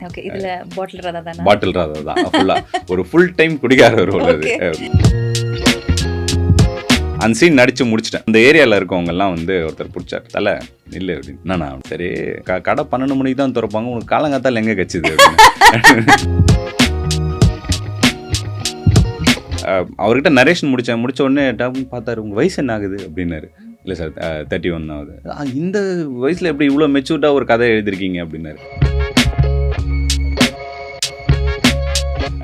Okay. இதுல பாட்டில் ராதா தானா? பாட்டில் ராதா தான் ஃபுல்லா ஒரு ஃபுல் டைம் குடிகாரர் உள்ளது. அந்த சீன் நடிச்சு முடிச்சிட்டேன். அந்த ஏரியாவில் இருக்கவங்க எல்லாம் வந்து ஒருத்தர் பிடிச்சார், தலை இல்லை அப்படின்னு. நான் சரி கடை 12 மணிக்கு தான் திறப்பாங்க, உனக்கு காலங்காத்தால் எங்கே கச்சுது அப்படின்னு. அவர்கிட்ட நரேஷன் முடிச்ச உடனே டாப்னு பார்த்தாரு, உங்கள் வயசு என்ன ஆகுது அப்படின்னாரு. இல்லை சார் 31 ஆகுது. இந்த வயசில் எப்படி இவ்வளோ மெச்சூர்டாக ஒரு கதை எழுதிருக்கீங்க அப்படின்னாரு.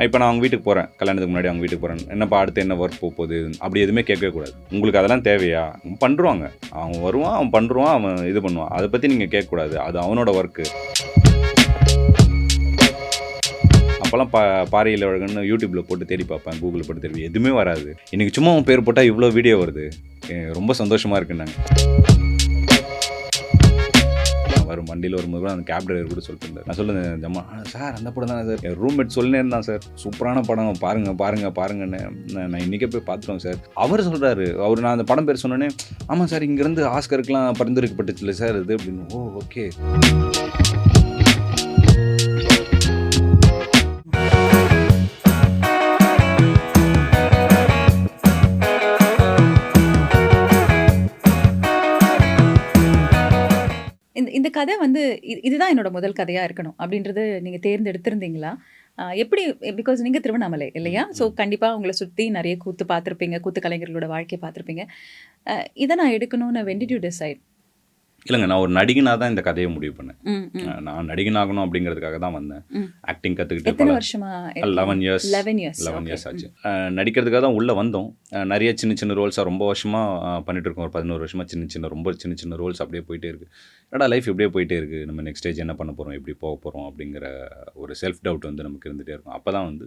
இப்போ நான் அவங்க வீட்டுக்கு போகிறேன், கல்யாணத்துக்கு முன்னாடி அவங்க வீட்டுக்கு போகிறேன், என்னப்பா அடுத்து என்ன ஒர்க் போகுது அப்படி எதுவுமே கேட்கவே கூடாது. உங்களுக்கு அதெல்லாம் தேவையா? பண்ணுறாங்க, அவன் வருவான், அவன் பண்ணுறான், அவன் இது பண்ணுவான், அதை பற்றி நீங்கள் கேட்கக்கூடாது, அது அவனோட ஒர்க்கு. அப்போல்லாம் பாறையில் வழங்குன்னு யூடியூப்பில் போட்டு தேடி பார்ப்பேன், கூகுளில் போட்டு தேடி, எதுவுமே வராது. இன்றைக்கி சும்மா அவன் பேர் போட்டால் இவ்வளோ வீடியோ வருது, ரொம்ப சந்தோஷமாக இருக்குன்னாங்க. வரும் வண்டியில் வரும்போது கூட அந்த கேப் டிரைவர் கூட சொல்லிட்டு இருந்தார். நான் சொல்லுங்கள் ஜம்மா சார் அந்த படம் தானே சார், என் ரூம்மேட் சொல்லினேன் தான் சார், சூப்பரான படம், பாருங்கன்னு நான் இன்றைக்கே போய் பார்த்துட்டோம் சார். அவர் சொல்கிறாரு, நான் அந்த படம் பேர் சொன்னோன்னே, ஆமாம் சார் இங்கேருந்து ஆஸ்கருக்குலாம் பரிந்துரைக்கப்பட்டுச்சு இல்லை சார் இது அப்படின்னு. ஓ ஓகே. இந்த கதை வந்து இதுதான் என்னோட முதல் கதையா இருக்கணும் அப்படின்றது நீங்க தேர்ந்தெடுத்திருந்தீங்களா? எப்படி? பிகாஸ் நீங்க திருவண்ணாமலை இல்லையா? ஸோ கண்டிப்பா உங்களை சுற்றி நிறைய கூத்து பார்த்துருப்பீங்க, கூத்து கலைஞர்களோட வாழ்க்கையை பார்த்துருப்பீங்க. இதை நான் எடுக்கணும்னு when did you decide? இல்லைங்க, நான் ஒரு நடிகனாக தான் இந்த கதையை முடிவு பண்ணேன். நான் நடிகனாகணும் அப்படிங்கிறதுக்காக தான் வந்தேன். ஆக்டிங் கற்றுக்கிட்டு எத்தனை வருஷமா? 11 இயர்ஸ் ஆச்சு. நடிக்கிறதுக்காக தான் உள்ளே வந்தோம். நிறைய சின்ன ரோல்ஸாக ரொம்ப வருஷமாக பண்ணிட்டு இருக்கோம். ஒரு 11 வருஷமாக ரொம்ப சின்ன ரோல்ஸ் அப்படியே போயிட்டே இருக்குது. என்னடா லைஃப் இப்படியே போயிட்டே இருக்குது, நம்ம நெக்ஸ்ட் ஸ்டேஜ் என்ன பண்ண போகிறோம், எப்படி போக போகிறோம் அப்படிங்கிற ஒரு செல்ஃப் டவுட் வந்து நமக்கு இருந்துகிட்டே இருக்கும். அப்போ தான் வந்து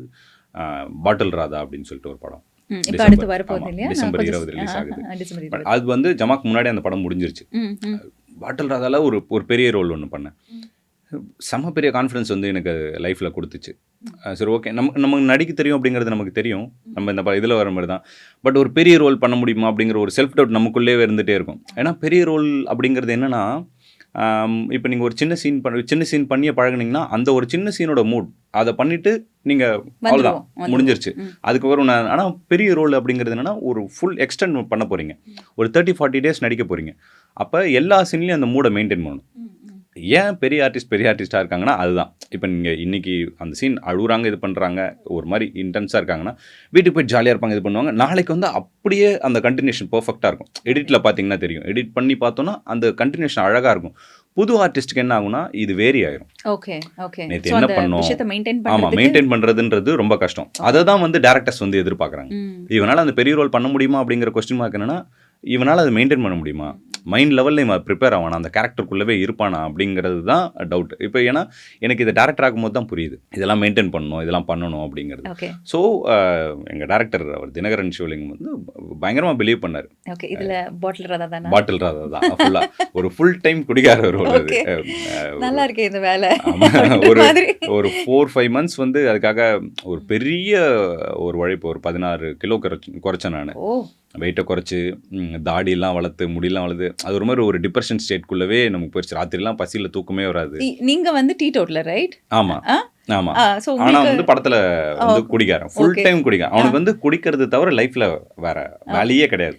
பாட்டில் ராதா அப்படின்னு சொல்லிட்டு ஒரு படம் டிசம்பர் 20 ரிலீஸ் ஆகுது. அது வந்து ஜமாக்கு முன்னாடி அந்த படம் முடிஞ்சிருச்சு. பாட்டில் ராதாவில் ஒரு பெரிய ரோல் ஒன்று பண்ணேன். செம்ம பெரிய கான்ஃபிடன்ஸ் வந்து எனக்கு லைஃப்பில் கொடுத்துச்சு. சரி ஓகே, நமக்கு நடிக்க தெரியும் அப்படிங்கிறது நமக்கு தெரியும், நம்ம இந்த இதில் வர மாதிரி தான். பட் ஒரு பெரிய ரோல் பண்ண முடியுமா அப்படிங்கிற ஒரு செல்ஃப் டவுட் நமக்குள்ளே இருந்துகிட்டே இருக்கும். ஏன்னா பெரிய ரோல் அப்படிங்கிறது என்னென்னா, இப்போ நீங்கள் ஒரு சின்ன சீன் பண்ணியே பழகுனீங்கன்னா அந்த ஒரு சின்ன சீனோட மூட் அதை பண்ணிவிட்டு நீங்கள் அவ்வளோதான் முடிஞ்சிருச்சு. அதுக்கப்புறம் ஆனால் பெரிய ரோல் அப்படிங்கிறது என்னென்னா ஒரு ஃபுல் எக்ஸ்டெண்ட் பண்ண போகிறீங்க, ஒரு 30-40 டேஸ் நடிக்க போகிறீங்க. அப்போ எல்லா சீன்லேயும் அந்த மூடை மெயின்டைன் பண்ணணும். ஏன் பெரிய ஆர்டிஸ்டாக இருக்காங்கன்னா அதுதான். இப்போ நீங்கள் இன்றைக்கி அந்த சீன் அழுகுறாங்க, இது பண்ணுறாங்க, ஒரு மாதிரி இன்டென்ஸாக இருக்காங்கன்னா வீட்டுக்கு போய் ஜாலியாக இருப்பாங்க, இது பண்ணுவாங்க. நாளைக்கு வந்து அப்படியே அந்த கண்டினியூஷன் பர்ஃபெக்டாக இருக்கும். எடிட்டில் பார்த்தீங்கன்னா தெரியும், எடிட் பண்ணி பார்த்தோன்னா அந்த கண்டினியூஷன் அழகாக இருக்கும். புது ஆர்டிஸ்ட்டுக்கு என்ன ஆகுனா இது வேரி ஆயிரும். நேற்று என்ன பண்ணோம், ஆமாம் மெயின்டைன் பண்ணுறதுன்றது ரொம்ப கஷ்டம். அதை தான் வந்து டேரக்டர்ஸ் வந்து எதிர்பார்க்குறாங்க. இவனால் அந்த பெரிய ரோல் பண்ண முடியுமா அப்படிங்கிற கொஸ்டின் மார்க் என்னன்னா, இவனால் அதை மெயின்டைன் பண்ண முடியுமா, மைண்ட் லெவலில் இவன் ப்ரிப்பேர் ஆவானா, அந்த கேரக்டருக்குள்ளவே இருப்பானா அப்படிங்கிறது தான் டவுட். இப்போ ஏன்னா எனக்கு இதை டேரக்டர் ஆகும்போது தான் புரியுது இதெல்லாம் மெயின்டைன் பண்ணணும், இதெல்லாம் பண்ணணும் அப்படிங்கிறது. ஸோ எங்கள் டேரக்டர் அவர் தினகரன் சிவலிங்கம் வந்து பயங்கரமாக பிலீவ் பண்ணார். இதில் பாட்டில் ராதா தான் ஃபுல்லாக ஒரு ஃபுல் டைம் குடிகாரர் உள்ளது. நல்லா இருக்கு இந்த வேலை. ஒரு 4-5 மந்த்ஸ் வந்து அதுக்காக ஒரு பெரிய ஒரு உழைப்பு, ஒரு 16 கிலோ குறைச்சேன் நான். வெயிட்டை குறைச்சி தாடியெல்லாம் வளர்த்து முடியெல்லாம் வளர்த்து அது ஒரு மாதிரி ஒரு டிப்ரெஷன் ஸ்டேட்குள்ளவே நமக்கு போயிடுச்சு. ராத்திரிலாம் பசியில் தூக்கமே வராது. நீங்கள் வந்து டீடோட்லர் ரைட்? ஆமாம். ஆனால் வந்து படத்தில் வந்து குடிக்காரன், ஃபுல் டைம் குடிக்காரன். அவனுக்கு வந்து குடிக்கிறது தவிர லைஃப்பில் வேற வேலையே கிடையாது.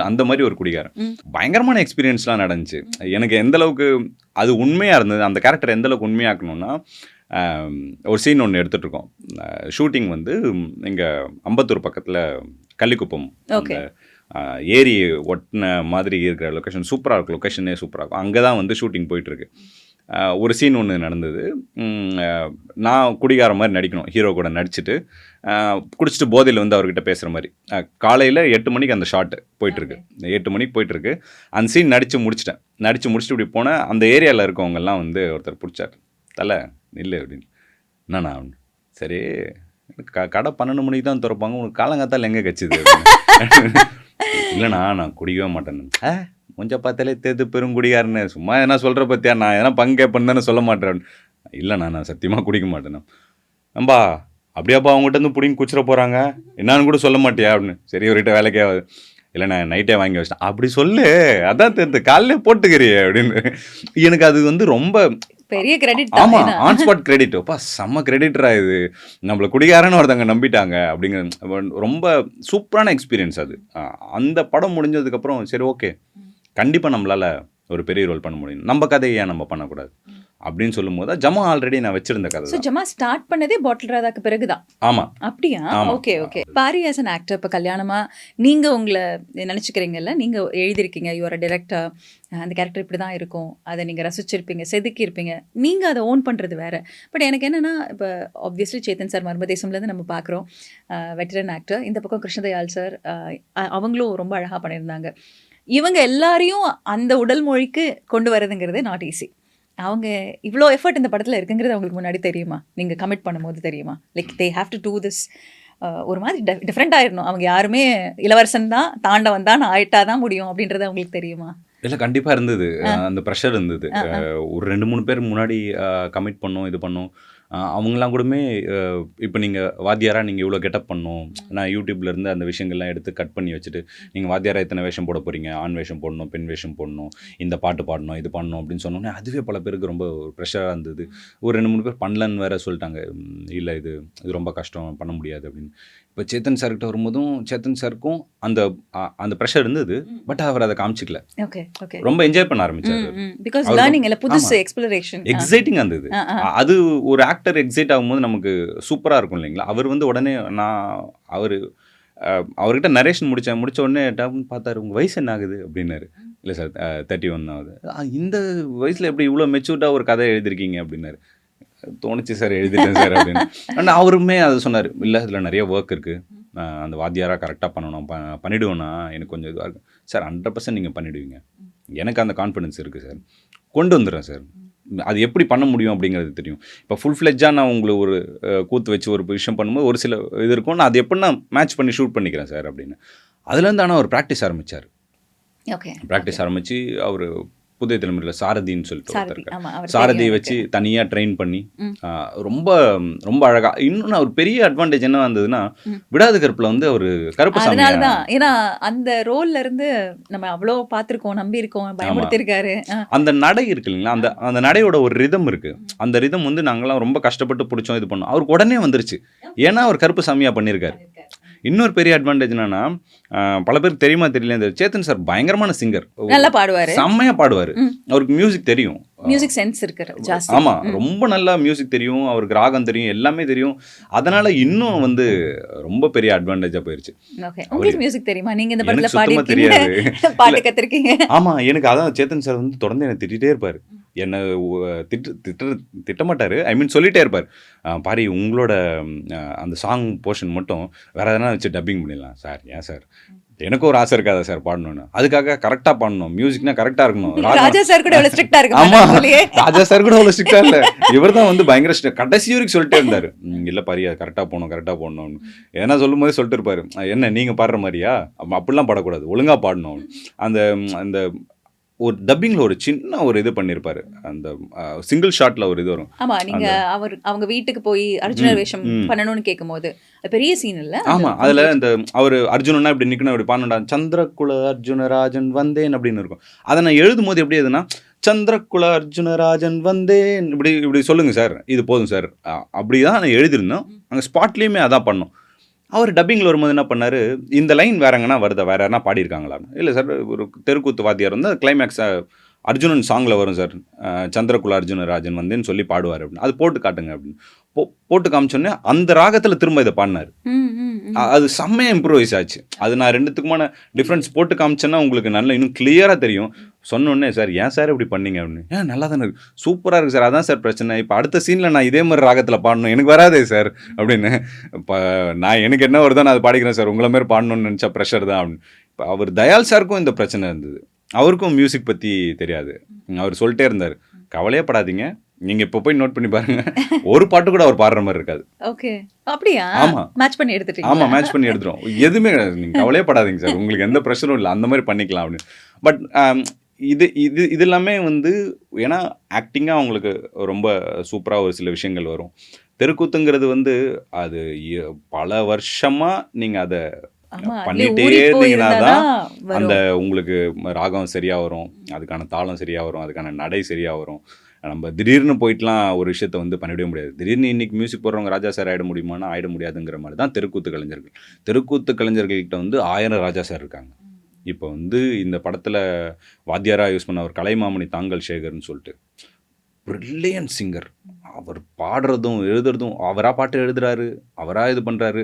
அந்த மாதிரி ஒரு குடிக்காரன். பயங்கரமான எக்ஸ்பீரியன்ஸ்லாம் நடந்துச்சு. எனக்கு எந்த அளவுக்கு அது உண்மையாக இருந்தது, அந்த கேரக்டர் எந்த அளவுக்கு உண்மையாக்கணும்னா, ஒரு சீன் ஒன்று எடுத்துகிட்ருக்கோம். ஷூட்டிங் வந்து இங்கே அம்பத்தூர் பக்கத்தில் கள்ளிக்குப்பம், ஏரி ஒட்டின மாதிரி இருக்கிற லொக்கேஷன் சூப்பராக இருக்கும். லொக்கேஷனே சூப்பராக இருக்கும். அங்கே தான் வந்து ஷூட்டிங் போயிட்டுருக்கு. ஒரு சீன் ஒன்று நடந்தது. நான் குடிகார மாதிரி நடிக்கணும், ஹீரோ கூட நடிச்சுட்டு குடிச்சிட்டு போதையில் வந்து அவர்கிட்ட பேசுகிற மாதிரி. காலையில் 8 மணிக்கு அந்த ஷாட்டு போயிட்டுருக்கு, 8 மணிக்கு போயிட்டுருக்கு. அந்த சீன் நடித்து முடிச்சுட்டு இப்படி போனேன். அந்த ஏரியாவில் இருக்கவங்கெல்லாம் வந்து ஒருத்தர் பிடிச்சார், தலை இல்லை அப்படின்னு. என்னண்ணா அப்படின்னு. சரி கடை 12 மணிக்கு தான் திறப்பாங்க, உனக்கு காலங்காத்தால் எங்கே கச்சுது அப்படின்னு. இல்லைண்ணா நான் குடிக்கவே மாட்டேன்னு. கொஞ்சம் பார்த்தாலே தேர்த்து பெருங்குடியாருன்னு சும்மா எதனா சொல்கிற பற்றியா, நான் எதனா பங்கு கேட்பேன்னு தானே சொல்ல மாட்டேன். இல்லைண்ணா நான் சத்தியமாக குடிக்க மாட்டேண்ணா. நம்பா அப்படியாப்பா அவங்ககிட்ட வந்து பிடிங்க குச்சிட போகிறாங்க, என்னான்னு கூட சொல்ல மாட்டியா அப்படின்னு. சரி ஒருகிட்ட வேலைக்கே ஆகுது. இல்லை நான் நைட்டே வாங்கி வச்சிட்டேன். அப்படி சொல்லு, அதான் தேர்த்து காலையிலே போட்டுக்கிறியே அப்படின்னு. எனக்கு அது வந்து ரொம்ப பெரிய கிரெடிட் தான். ஆமா, ஏன்னா ஆன் ஸ்பாட் கிரெடிட். அப்பா செம்ம கிரெடிட்டரா இது. நம்மள குடிகாரன்னு ஒருத்தவங்க நம்பிட்டாங்க அப்படிங்கிற ரொம்ப சூப்பரான எக்ஸ்பீரியன்ஸ் அது. அந்த படம் முடிஞ்சதுக்கப்புறம் சரி ஓகே, கண்டிப்பா நம்மளால ஒரு பெரிய ரோல் பண்ண முடியும். நம்ம கதையை ஏன் நம்ம பண்ணக்கூடாது அப்படின்னு சொல்லும்போது ஜமா ஆல்ரெடி நான் வச்சிருந்த கதை ஸோ தான். ஜமா ஸ்டார்ட் பண்ணதே பாட்டில் ராதாக்கு பிறகுதான். ஆமா அப்படியா? ஆமா. Okay okay. Paari as an actor இப்போ கல்யாணமா நீங்கள் உங்களை நினச்சிக்கிறீங்கல்ல, நீங்கள் எழுதியிருக்கீங்க, யுவர் டிரெக்டர், அந்த கேரக்டர் இப்படி தான் இருக்கும், அதை நீங்கள் ரசிச்சிருப்பீங்க, செதுக்கியிருப்பீங்க, நீங்கள் அதை ஓன் பண்ணுறது வேறு. பட் எனக்கு என்னென்னா, இப்போ ஆப்வியஸ்லி சேத்தன் சார் மர்மதேசம்லேருந்து நம்ம பார்க்குறோம், வெட்டரன் ஆக்டர். இந்த பக்கம் கிருஷ்ணதயாள் சார், அவங்களும் ரொம்ப அழகாக பண்ணியிருந்தாங்க. இவங்க எல்லாரையும் அந்த உடல் மொழிக்கு கொண்டு வரதுங்கிறது நாட் ஈஸி. அவங்க இவ்வளோ எஃபர்ட் இந்த படத்தில் இருக்குங்கிறது அவங்களுக்கு முன்னாடி தெரியுமா? நீங்கள் கமிட் பண்ணும்போது தெரியுமா? Like they have to do this. ஒரு மாதிரி டிஃப்ரெண்ட் ஆயிடணும். அவங்க யாருமே இளவரசன் தான், தாண்டவன் தான், ஆயிட்டா தான் முடியும் அப்படின்றது அவங்களுக்கு தெரியுமா? இல்லை கண்டிப்பாக இருந்தது. அந்த ப்ரெஷர் இருந்தது. ஒரு 2-3 பேர் முன்னாடி கமிட் பண்ணோம், இது பண்ணோம். அவங்களாம் கூடமே இப்போ நீங்கள் வாத்தியாராக நீங்கள் இவ்வளோ கெட்டப் பண்ணணும், நான் யூடியூப்லேருந்து அந்த விஷயங்கள்லாம் எடுத்து கட் பண்ணி வச்சுட்டு, நீங்கள் வாத்தியாராக இத்தனை வேஷம் போட போகிறீங்க, ஆண் வேஷம் போடணும், பெண் வேஷம் போடணும், இந்த பாட்டு பாடணும், இது பண்ணணும் அப்படின்னு சொன்னோன்னே அதுவே பல பேருக்கு ரொம்ப ப்ரெஷராக இருந்தது. ஒரு 2-3 பேர் பண்ணலன்னு வேறு சொல்லிட்டாங்க. இல்லை இது ரொம்ப கஷ்டம், பண்ண முடியாது அப்படின்னு. இப்போ சேத்தன் சார்கிட்ட வரும்போதும் சேத்தன் சாருக்கும் அந்த ப்ரெஷர் இருந்தது. பட் அவர் அதை காமிச்சிக்கல. Okay okay. ரொம்ப என்ஜாய் பண்ண ஆரம்பிச்சாரு. பிகாஸ் லேர்னிங் இல்லை, புதுசு எக்ஸ்ப்ளோரேஷன். எக்ஸைட்டிங்காக இருந்தது. அது ஒரு ஆக்டர் எக்ஸைட் ஆகும்போது நமக்கு சூப்பராக இருக்கும் இல்லைங்களா? அவர் உடனே அவர்கிட்ட நரேஷன் முடிச்ச உடனே டாப்னு பார்த்தாரு, உங்கள் வயசு என்ன ஆகுது அப்படின்னாரு. இல்லை சார் 31 ஆகுது. இந்த வயசில் எப்படி இவ்வளோ மெச்சூர்டாக ஒரு கதை எழுதிருக்கீங்க அப்படின்னாரு. தோணுச்சு சார், எழுதிட்டேன் சார் அப்படின்னு. ஆனால் அவருமே அதை சொன்னார், இல்லை இதில் நிறைய ஒர்க் இருக்குது, அந்த வாத்தியாராக கரெக்டாக பண்ணணும், பண்ணிவிடுவேன்னா எனக்கு கொஞ்சம் இதுவாக இருக்கும் சார். 100% நீங்கள் பண்ணிவிடுவீங்க, எனக்கு அந்த கான்ஃபிடன்ஸ் இருக்குது சார், கொண்டு வந்துடுறேன் சார். அது எப்படி பண்ண முடியும் அப்படிங்கிறது தெரியும். இப்போ ஃபுல் ஃப்ளெட்ஜாக நான் உங்களை ஒரு கூத்து வச்சு ஒரு விஷயம் பண்ணும்போது ஒரு சில இது இருக்கும், நான் அது எப்படி நான் மேட்ச் பண்ணி ஷூட் பண்ணிக்கிறேன் சார் அப்படின்னு. அதுலேருந்து ஆனால் அவர் ப்ராக்டிஸ் ஆரம்பித்தார். ஓகே. ப்ராக்டிஸ் ஆரம்பித்து அவர் புதிய தலைமுறையில் சாரதின்னு சொல்லிட்டு அவர் சாரதியை வச்சு தனியாக ட்ரெயின் பண்ணி ரொம்ப ரொம்ப அழகாக. இன்னொன்று அவர் பெரிய அட்வான்டேஜ் என்ன வந்ததுன்னா, விடாது கருப்பில் அவர் கருப்பு சாமி. அதனால தான், ஏன்னா அந்த ரோல்ல இருந்து நம்ம அவ்வளோ பார்த்துருக்கோம், நம்பியிருக்கோம், பயமுறுத்திருக்காரு. அந்த நடை இருக்கு இல்லைங்களா, அந்த நடையோட ஒரு ரிதம் இருக்கு. அந்த ரிதம் நாங்களாம் ரொம்ப கஷ்டப்பட்டு பிடிச்சோம், இது பண்ணோம். அவருக்கு உடனே வந்துருச்சு, ஏன்னா அவர் கருப்பு சாமியாக பண்ணியிருக்காரு. இன்னொரு பெரிய அட்வான்டேஜ் என்னன்னா, பல பேருக்கு தெரியுமா தெரியல, இந்த சேத்தன் சார் பயங்கரமான சிங்கர், நல்லா பாடுவார், செம்மையா பாடுவார். அவருக்கு மியூசிக் தெரியும், மியூசிக் சென்ஸ் இருக்கு ஜாஸ்தி. ஆமா, ரொம்ப நல்லா மியூசிக் தெரியும், அவருக்கு ராகம் தெரியும், எல்லாமே தெரியும். அதனால இன்னும் ரொம்ப பெரிய அட்வான்டேஜா போயிருச்சு. ஓகே. உங்களுக்கு மியூசிக் தெரியுமா? நீங்க இந்த படத்துல பாடிருக்கீங்க, பாட்டு கத்துறீங்க. ஆமா, எனக்கு அதான் சேத்தன் சார் தொடர்ந்து என்ன திட்டிட்டே இருப்பாரு. என்ன திட்டமாட்டார், ஐ மீன் சொல்லிகிட்டே இருப்பார், பாரி உங்களோட அந்த சாங் போர்ஷன் மட்டும் வேறு எதனா வச்சு டப்பிங் பண்ணிடலாம் சார். ஏன் சார், எனக்கும் ஒரு ஆசை இருக்காதா சார் பாடணும்னு? அதுக்காக கரெக்டாக பாடணும், மியூசிக்னா கரெக்டாக இருக்கணும். ராஜா சார் கூட எவ்வளோ ஸ்ட்ரிக்டாக இருக்கு. ஆமாம், ராஜா சார் கூட அவ்வளோ ஸ்ட்ரிக்டாக இல்லை, இவர் தான் பயங்கர ஸ்ட்ரிக்ட். கடைசி வரைக்கும் சொல்லிட்டே இருந்தார், இல்லை பாரி அது கரெக்டாக போடணும்னு. ஏன்னா சொல்லும் போதே சொல்லிட்டு இருப்பார், என்ன நீங்கள் பாடுற மாதிரியா, அப்படிலாம் பாடக்கூடாது, ஒழுங்காக பாடணும். அந்த ஒரு டப்பிங்கில் ஒரு சின்ன ஒரு இது பண்ணியிருப்பாரு, அந்த சிங்கிள் ஷாட்டில் ஒரு இது வரும். ஆமாம், நீங்கள் அவங்க வீட்டுக்கு போய் அர்ஜுன வேஷம் பண்ணணும்னு கேட்கும்போது பெரிய சீன் இல்லை? ஆமாம், அதில் இந்த அவர் அர்ஜுனனா இப்படி நிற்கணும், இப்படி பாடணும்டா, சந்திரகுல அர்ஜுனராஜன் வந்தேன் அப்படின்னு இருக்கும். அதை நான் எழுதும் போது எப்படி எதுனா, சந்திரகுல அர்ஜுனராஜன் வந்தேன் இப்படி சொல்லுங்க சார், இது போதும் சார், அப்படி தான் நான் எழுதியிருந்தோம். அங்கே ஸ்பாட்லேயுமே அதான் பண்ணோம். அவர் டப்பிங்கில் வரும்போது என்ன பண்ணார், இந்த லைன் வேற எங்கன்னா வருதா, வேறு யாரா பாடியிருக்காங்களா? இல்லை சார், ஒரு தெருக்கூத்து வாத்தியார் கிளைமேக்ஸ் அர்ஜுனன் சாங்கில் வரும் சார், சந்திரகுல அர்ஜுனராஜன் வந்தேன்னு சொல்லி பாடுவார் அப்படின்னு. அது போட்டு காட்டுங்க அப்படின்னு போட்டு காமிச்சோன்னே அந்த ராகத்தில் திரும்ப இதை பாடினார். அது செம்மையாக இம்ப்ரூவைஸ் ஆச்சு. அது நான் ரெண்டுத்துக்குமான டிஃப்ரென்ஸ் போட்டு காமிச்சேன்னா உங்களுக்கு நல்லா இன்னும் கிளியராக தெரியும். சொன்னோடனே சார் ஏன் சார் இப்படி பண்ணீங்க அப்படின்னு. ஏன் நல்லா தானே இருக்குது, சூப்பராக இருக்குது சார், அதான் சார் பிரச்சனை. இப்போ அடுத்த சீனில் நான் இதே மாதிரி ராகத்தில் பாடணும், எனக்கு வராதே சார் அப்படின்னு. இப்போ நான் எனக்கு என்ன வருதோ நான் அதை பாடிக்கிறேன் சார், உங்களை மாதிரி பாடணும்னு நினச்சா ப்ரெஷர் தான் அப்படின்னு. இப்போ அவர் தயால் சாருக்கும் இந்த பிரச்சனை இருந்தது, அவருக்கும் மியூசிக் பற்றி தெரியாது. அவர் சொல்லிட்டே இருந்தார், கவலையே படாதீங்க, நீங்கள் இப்போ போய் நோட் பண்ணி பாருங்க, ஒரு பாட்டு கூட அவர் பாடுற மாதிரி இருக்காது. ஓகே, அப்படியா? ஆமாம், மேட்ச் பண்ணி எடுத்துட்டீங்க. ஆமாம், மேட்ச் பண்ணி எடுத்துரும், எதுவுமே நீங்கள் கவலையே படாதீங்க சார், உங்களுக்கு எந்த ப்ரெஷரும் இல்லை, அந்த மாதிரி பண்ணிக்கலாம் அப்படின்னு. பட் இது எல்லாமே ஏன்னா ஆக்டிங்காக அவங்களுக்கு ரொம்ப சூப்பராக ஒரு சில விஷயங்கள் வரும். தெருக்கூத்துங்கிறது அது பல வருஷமாக நீங்கள் அதை பண்ணிட்டே இருந்தீங்கன்னா தான் அந்த உங்களுக்கு ராகம் சரியாக வரும், அதுக்கான தாளம் சரியாக வரும், அதுக்கான நடை சரியாக வரும். நம்ம திடீர்னு போயிட்டுலாம் ஒரு விஷயத்த வந்து பண்ணிவிடவே முடியாது. திடீர்னு இன்றைக்கி மியூசிக் போடுறவங்க ராஜா சார் ஆகிட முடியுமானா ஆகிட முடியாதுங்கிற மாதிரி தான் தெருக்கூத்து கலைஞர்கள். தெருக்கூத்து கலைஞர்கள்கிட்ட வந்து 1000 ராஜா சார் இருக்காங்க. இப்போ வந்து இந்த படத்தில் வாத்தியாராக யூஸ் பண்ண ஒரு கலைமாமணி தாங்கல் சேகர்னு சொல்லிட்டு பிரில்லியன்ட் சிங்கர். அவர் பாடுறதும் எழுதுறதும் அவராக பாட்டு எழுதுறாரு, அவராக இது பண்ணுறாரு.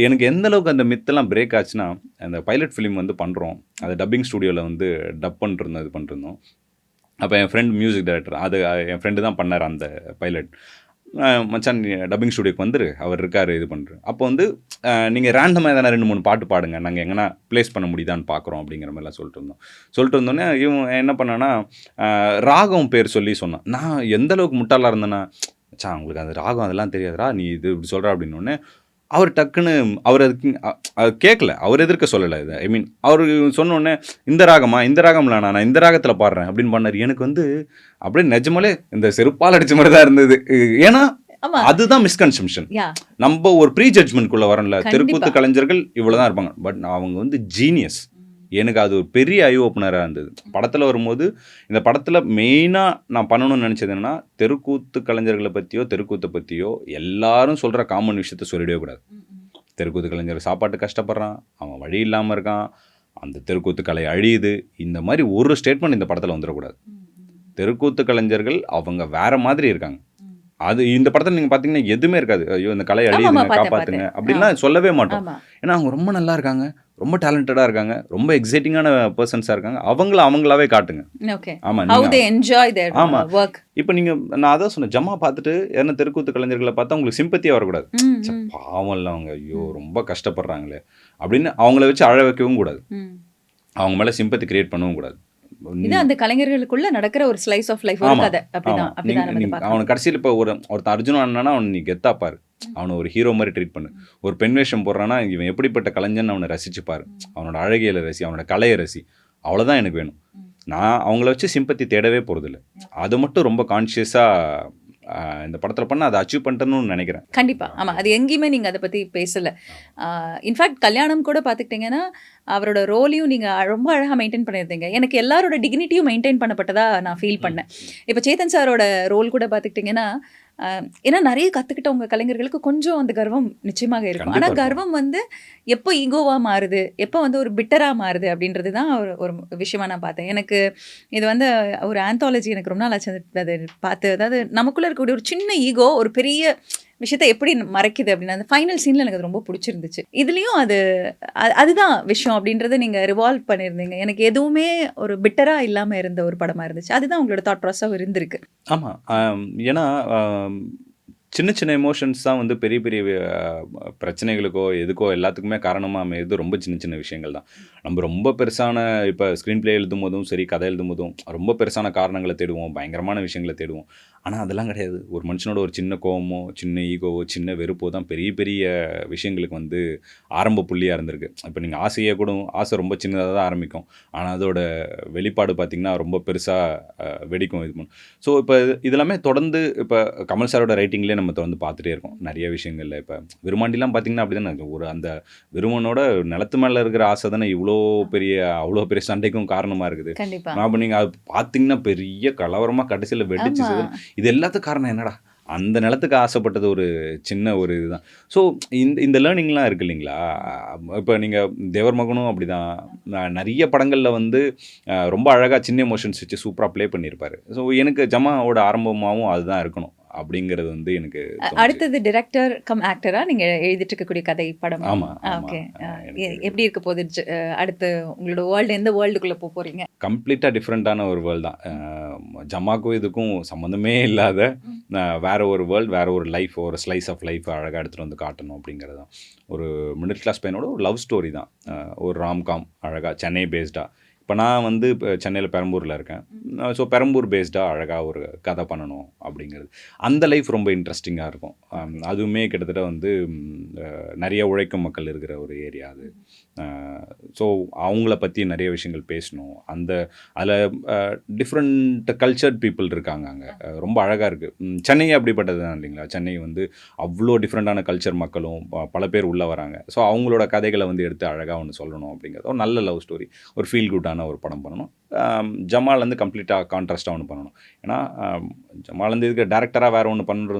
எனக்கு எந்த அளவுக்கு அந்த மித்தெல்லாம் பிரேக் ஆச்சுன்னா, அந்த பைலட் ஃபிலிம் வந்து பண்ணுறோம், அதை டப்பிங் ஸ்டூடியோவில் வந்து டப் பண்ணிருந்தோம், இது பண்ணிருந்தோம். அப்போ என் ஃப்ரெண்ட் மியூசிக் டைரக்டர், அது என் ஃப்ரெண்டு தான் பண்ணார் அந்த பைலட். மச்சான் நீ டப்பிங் ஸ்டூடியோக்கு வந்துரு, அவர் இருக்கார் இது பண்ணுற. அப்போ வந்து நீங்கள் ரேண்டமாக எதனா 2-3 பாட்டு பாடுங்க, நாங்கள் எங்கன்னா ப்ளேஸ் பண்ண முடியுதான்னு பார்க்குறோம் அப்படிங்கிற மாதிரிலாம் சொல்லிட்டு இருந்தோன்னே இவன் என்ன பண்ணான்னா ராகம் பேர் சொல்லி சொன்னான். நான் எந்த அளவுக்கு முட்டாளாக இருந்தேன்னா, மச்சான் உங்களுக்கு அந்த ராகம் அதெல்லாம் தெரியாதுடா, நீ இது இப்படி சொல்கிற அப்படின்னோடனே அவர் டக்குன்னு அவர் அதுக்கு அது கேட்கல, அவர் எதிர்க்க சொல்லலை இது. ஐ மீன் அவர் சொன்னோடனே இந்த ராகமா, இந்த ராகம்ல நான் இந்த ராகத்தில் பாடுறேன் அப்படின்னு பண்ணார். எனக்கு வந்து அப்படியே நிஜமாலே இந்த செருப்பால் அடிச்ச மாதிரி தான் இருந்தது. ஏன்னா அதுதான் மிஸ்கன்செப்ஷன். நம்ம ஒரு ப்ரீ ஜட்ஜ்மெண்ட்குள்ளே வரல. தெருக்கூத்து கலைஞர்கள் இவ்வளோ தான் இருப்பாங்க, பட் அவங்க வந்து ஜீனியஸ். எனக்கு அது ஒரு பெரிய ஐ ஓப்பனராக இருந்தது. படத்தில் வரும்போது இந்த படத்தில் மெயினாக நான் பண்ணணும்னு நினச்சது என்னென்னா, தெருக்கூத்து கலைஞர்களை பற்றியோ தெருக்கூத்தை பற்றியோ எல்லாரும் சொல்கிற காமன் விஷயத்த சொல்லிடவே கூடாது. தெருக்கூத்து கலைஞர் சாப்பாட்டு கஷ்டப்படுறான், அவன் வழி இல்லாமல் இருக்கான், அந்த தெருக்கூத்து கலை அழியுது, இந்த மாதிரி ஒரு ஸ்டேட்மெண்ட் இந்த படத்தில் வந்துடக்கூடாது. தெருக்கூத்து கலைஞர்கள் அவங்க வேற மாதிரி இருக்காங்க. அது இந்த படத்தில் நீங்கள் பார்த்தீங்கன்னா எதுவுமே இருக்காது. ஐயோ இந்த கலை அழியுதுங்க, காப்பாற்றுங்க அப்படின்லாம் சொல்லவே மாட்டோம். ஏன்னா அவங்க ரொம்ப நல்லா இருக்காங்க, ரொம்ப டேலண்டடாக இருக்காங்க, ரொம்ப எக்ஸைட்டிங்கான பர்சன்ஸாக இருக்காங்க. அவங்களாவே காட்டுங்க. ஆமாம். இப்போ நான் அதான் சொன்னேன், ஜமா பார்த்துட்டு ஏன்னா தெருக்கூத்து கலைஞர்களை பார்த்தா உங்களுக்கு சிம்பத்தியாக வரக்கூடாது. பாவம் இல்லை அவங்க, ஐயோ ரொம்ப கஷ்டப்படுறாங்களே அப்படின்னு அவங்கள வச்சு அழ வைக்கவும் கூடாது, அவங்க மேலே சிம்பத்தி கிரியேட் பண்ணவும் கூடாது. இது அந்த கலைஞர்களுக்குள்ள நடக்கிற ஒரு ஸ்லைஸ் ஆஃப் லைஃப் கதை. அவன் கடைசியில் இப்போ ஒருத்தன் அர்ஜுனா அண்ணனா அவன் நீ கெத்தாப்பாரு, அவனை ஒரு ஹீரோ மாதிரி ட்ரீட் பண்ணு. ஒரு பெண் வேஷம் போடுறான்னா இவன் எப்படிப்பட்ட கலைஞன் அவனை ரசிச்சுப்பாரு, அவனோட அழகியலை ரசி, அவனோட கலையை ரசி. அவ்வளோதான் எனக்கு வேணும். நான் அவங்கள வச்சு சிம்பத்தி தேடவே போகிறதில்ல. அது மட்டும் ரொம்ப கான்ஷியஸாக இந்த படத்தில் பண்ண அதை அச்சீவ் பண்ணிட்டேன்னு நினைக்கிறேன். கண்டிப்பாக. ஆமாம், அது எங்கேயுமே நீங்கள் அதை பற்றி பேசலை. இன்ஃபேக்ட் கல்யாணம் கூட பார்த்துக்கிட்டிங்கன்னா அவரோட ரோலையும் நீங்கள் ரொம்ப அழகாக மெயின்டைன் பண்ணியிருந்தீங்க. எனக்கு எல்லாரோட டிக்னிட்டியும் மெயின்டைன் பண்ணப்பட்டதாக நான் ஃபீல் பண்ணேன். இப்போ சேத்தன் சாரோட ரோல் கூட பார்த்துக்கிட்டிங்கன்னா, ஏன்னா நிறைய கற்றுக்கிட்டவங்க கலைஞர்களுக்கு கொஞ்சம் அந்த கர்வம் நிச்சயமாக இருக்கும். ஆனால் கர்வம் வந்து எப்போ ஈகோவாக மாறுது, எப்போ வந்து ஒரு பிட்டராக மாறுது அப்படின்றது தான் ஒரு விஷயமா நான் பார்த்தேன். எனக்கு இது வந்து ஒரு ஆந்தாலஜி எனக்கு ரொம்ப நாள் ஆச்சு அது பார்த்து. அதாவது நமக்குள்ளே இருக்கக்கூடிய ஒரு சின்ன ஈகோ ஒரு பெரிய விஷயத்தை எப்படி மறைக்குது அப்படின்னா அந்த ஃபைனல் சீனில் எனக்கு அது ரொம்ப பிடிச்சிருந்துச்சு. இதுலேயும் அதுதான் விஷயம் அப்படின்றத நீங்கள் ரிவால்வ் பண்ணியிருந்தீங்க. எனக்கு எதுவுமே ஒரு பிட்டராக இல்லாமல் இருந்த ஒரு படமாக இருந்துச்சு. அதுதான் உங்களோட தாட் ப்ராசஸாக இருந்திருக்கு. ஆமாம். ஏன்னா சின்ன சின்ன எமோஷன்ஸ் தான் வந்து பெரிய பெரிய பிரச்சனைகளுக்கோ எதுக்கோ எல்லாத்துக்குமே காரணமாக அமையுது. ரொம்ப சின்ன சின்ன விஷயங்கள் தான். நம்ம ரொம்ப பெருசான இப்போ ஸ்க்ரீன் பிளே எழுதும் போதும் சரி, கதை எழுதும் போதும் ரொம்ப பெருசான காரணங்களை தேடுவோம், பயங்கரமான விஷயங்களை தேடுவோம். ஆனால் அதெல்லாம் கிடையாது. ஒரு மனுஷனோட ஒரு சின்ன கோவமோ, சின்ன ஈகோவோ, சின்ன வெறுப்போ தான் பெரிய பெரிய விஷயங்களுக்கு வந்து ஆரம்ப புள்ளியாக இருந்திருக்கு. இப்போ நீங்கள் ஆசையே கூட ஆசை ரொம்ப சின்னதாக தான் ஆரம்பிக்கும், ஆனால் அதோட வெளிப்பாடு பார்த்திங்கன்னா ரொம்ப பெருசாக வெடிக்கும் இது பண்ணும். ஸோ இப்போ இதெல்லாமே தொடர்ந்து இப்போ கமல் சாரோட ரைட்டிங்லேயே நம்ம தொடர்ந்து பார்த்துட்டே இருக்கோம் நிறைய விஷயங்களில். இப்போ விருமாண்டிலாம் பார்த்திங்கன்னா அப்படி தானே, ஒரு அந்த விருமனோட நிலத்து மேலே இருக்கிற ஆசை தானே அவ்வளோ பெரிய சண்டைக்கும் காரணமாக இருக்குது. அப்போ நீங்கள் அது பார்த்திங்கன்னா பெரிய கலவரமாக கடைசியில் வெடிச்சு இது எல்லாத்துக்கும் காரணம் என்னடா, அந்த நிலத்துக்கு ஆசைப்பட்டது ஒரு சின்ன ஒரு இதுதான். ஸோ இந்த லேர்னிங்லாம் இருக்குது இல்லைங்களா. இப்போ நீங்கள் தேவர் மகனும் அப்படி தான், நிறைய படங்களில் வந்து ரொம்ப அழகாக சின்ன எமோஷன்ஸ் வச்சு சூப்பராக ப்ளே பண்ணியிருப்பார். ஸோ எனக்கு ஜமாவோட ஆரம்பமாகவும் அதுதான் இருக்கணும் அப்படிங்கிறது வந்து எனக்கு அடுத்தது டிரெக்டர் கம் ஆக்டரா நீங்கள் எழுதிட்டு இருக்கக்கூடிய கதை படம். ஆமாம். ஓகே, எப்படி இருக்க போகுது அடுத்து உங்களோட வேர்ல்டு, எந்த வேர்ல்டுக்குள்ளே போக போகிறீங்க? கம்ப்ளீட்டாக டிஃப்ரெண்ட்டான ஒரு வேர்ல்டு தான். ஜமாக்கும் இதுக்கும் சம்மந்தமே இல்லாத வேறு ஒரு வேர்ல்டு, வேறு ஒரு லைஃப், ஒரு ஸ்லைஸ் ஆஃப் லைஃப் அழகாக எடுத்துகிட்டு வந்து காட்டணும் அப்படிங்கிறது தான். ஒரு மிடில் கிளாஸ் பையனோட ஒரு லவ் ஸ்டோரி தான். ஒரு ராம்காம் அழகாக சென்னை பேஸ்டாக. இப்போ நான் வந்து இப்போ சென்னையில் பெரம்பூரில் இருக்கேன். ஸோ பெரம்பூர் பேஸ்டாக அழகாக ஒரு கதை பண்ணணும் அப்படிங்கிறது. அந்த லைஃப் ரொம்ப இன்ட்ரெஸ்டிங்காக இருக்கும். அதுவுமே கிட்டத்தட்ட வந்து நிறைய உழைக்கும் மக்கள் இருக்கிற ஒரு ஏரியா அது. ஸோ அவங்கள பற்றி நிறைய விஷயங்கள் பேசணும். அதில் டிஃப்ரெண்ட் கல்ச்சர்ட் பீப்புள் இருக்காங்க அங்கே. ரொம்ப அழகாக இருக்குது. சென்னையே அப்படிப்பட்டது தான் இல்லைங்களா. சென்னை வந்து அவ்வளோ டிஃப்ரெண்ட்டான கல்ச்சர் மக்களும் பல பேர் உள்ளே வராங்க. ஸோ அவங்களோட கதைகளை வந்து எடுத்து அழகாக ஒன்று சொல்லணும் அப்படிங்கிறது ஒரு நல்ல லவ் ஸ்டோரி, ஒரு ஃபீல் குட்டான ரிலேட்டடான ஒரு படம் பண்ணணும். ஜமால் வந்து கம்ப்ளீட்டாக கான்ட்ராஸ்ட்டாக ஒன்று பண்ணணும். ஏன்னா ஜமால் வந்து இதுக்கு டேரக்டராக வேறு ஒன்று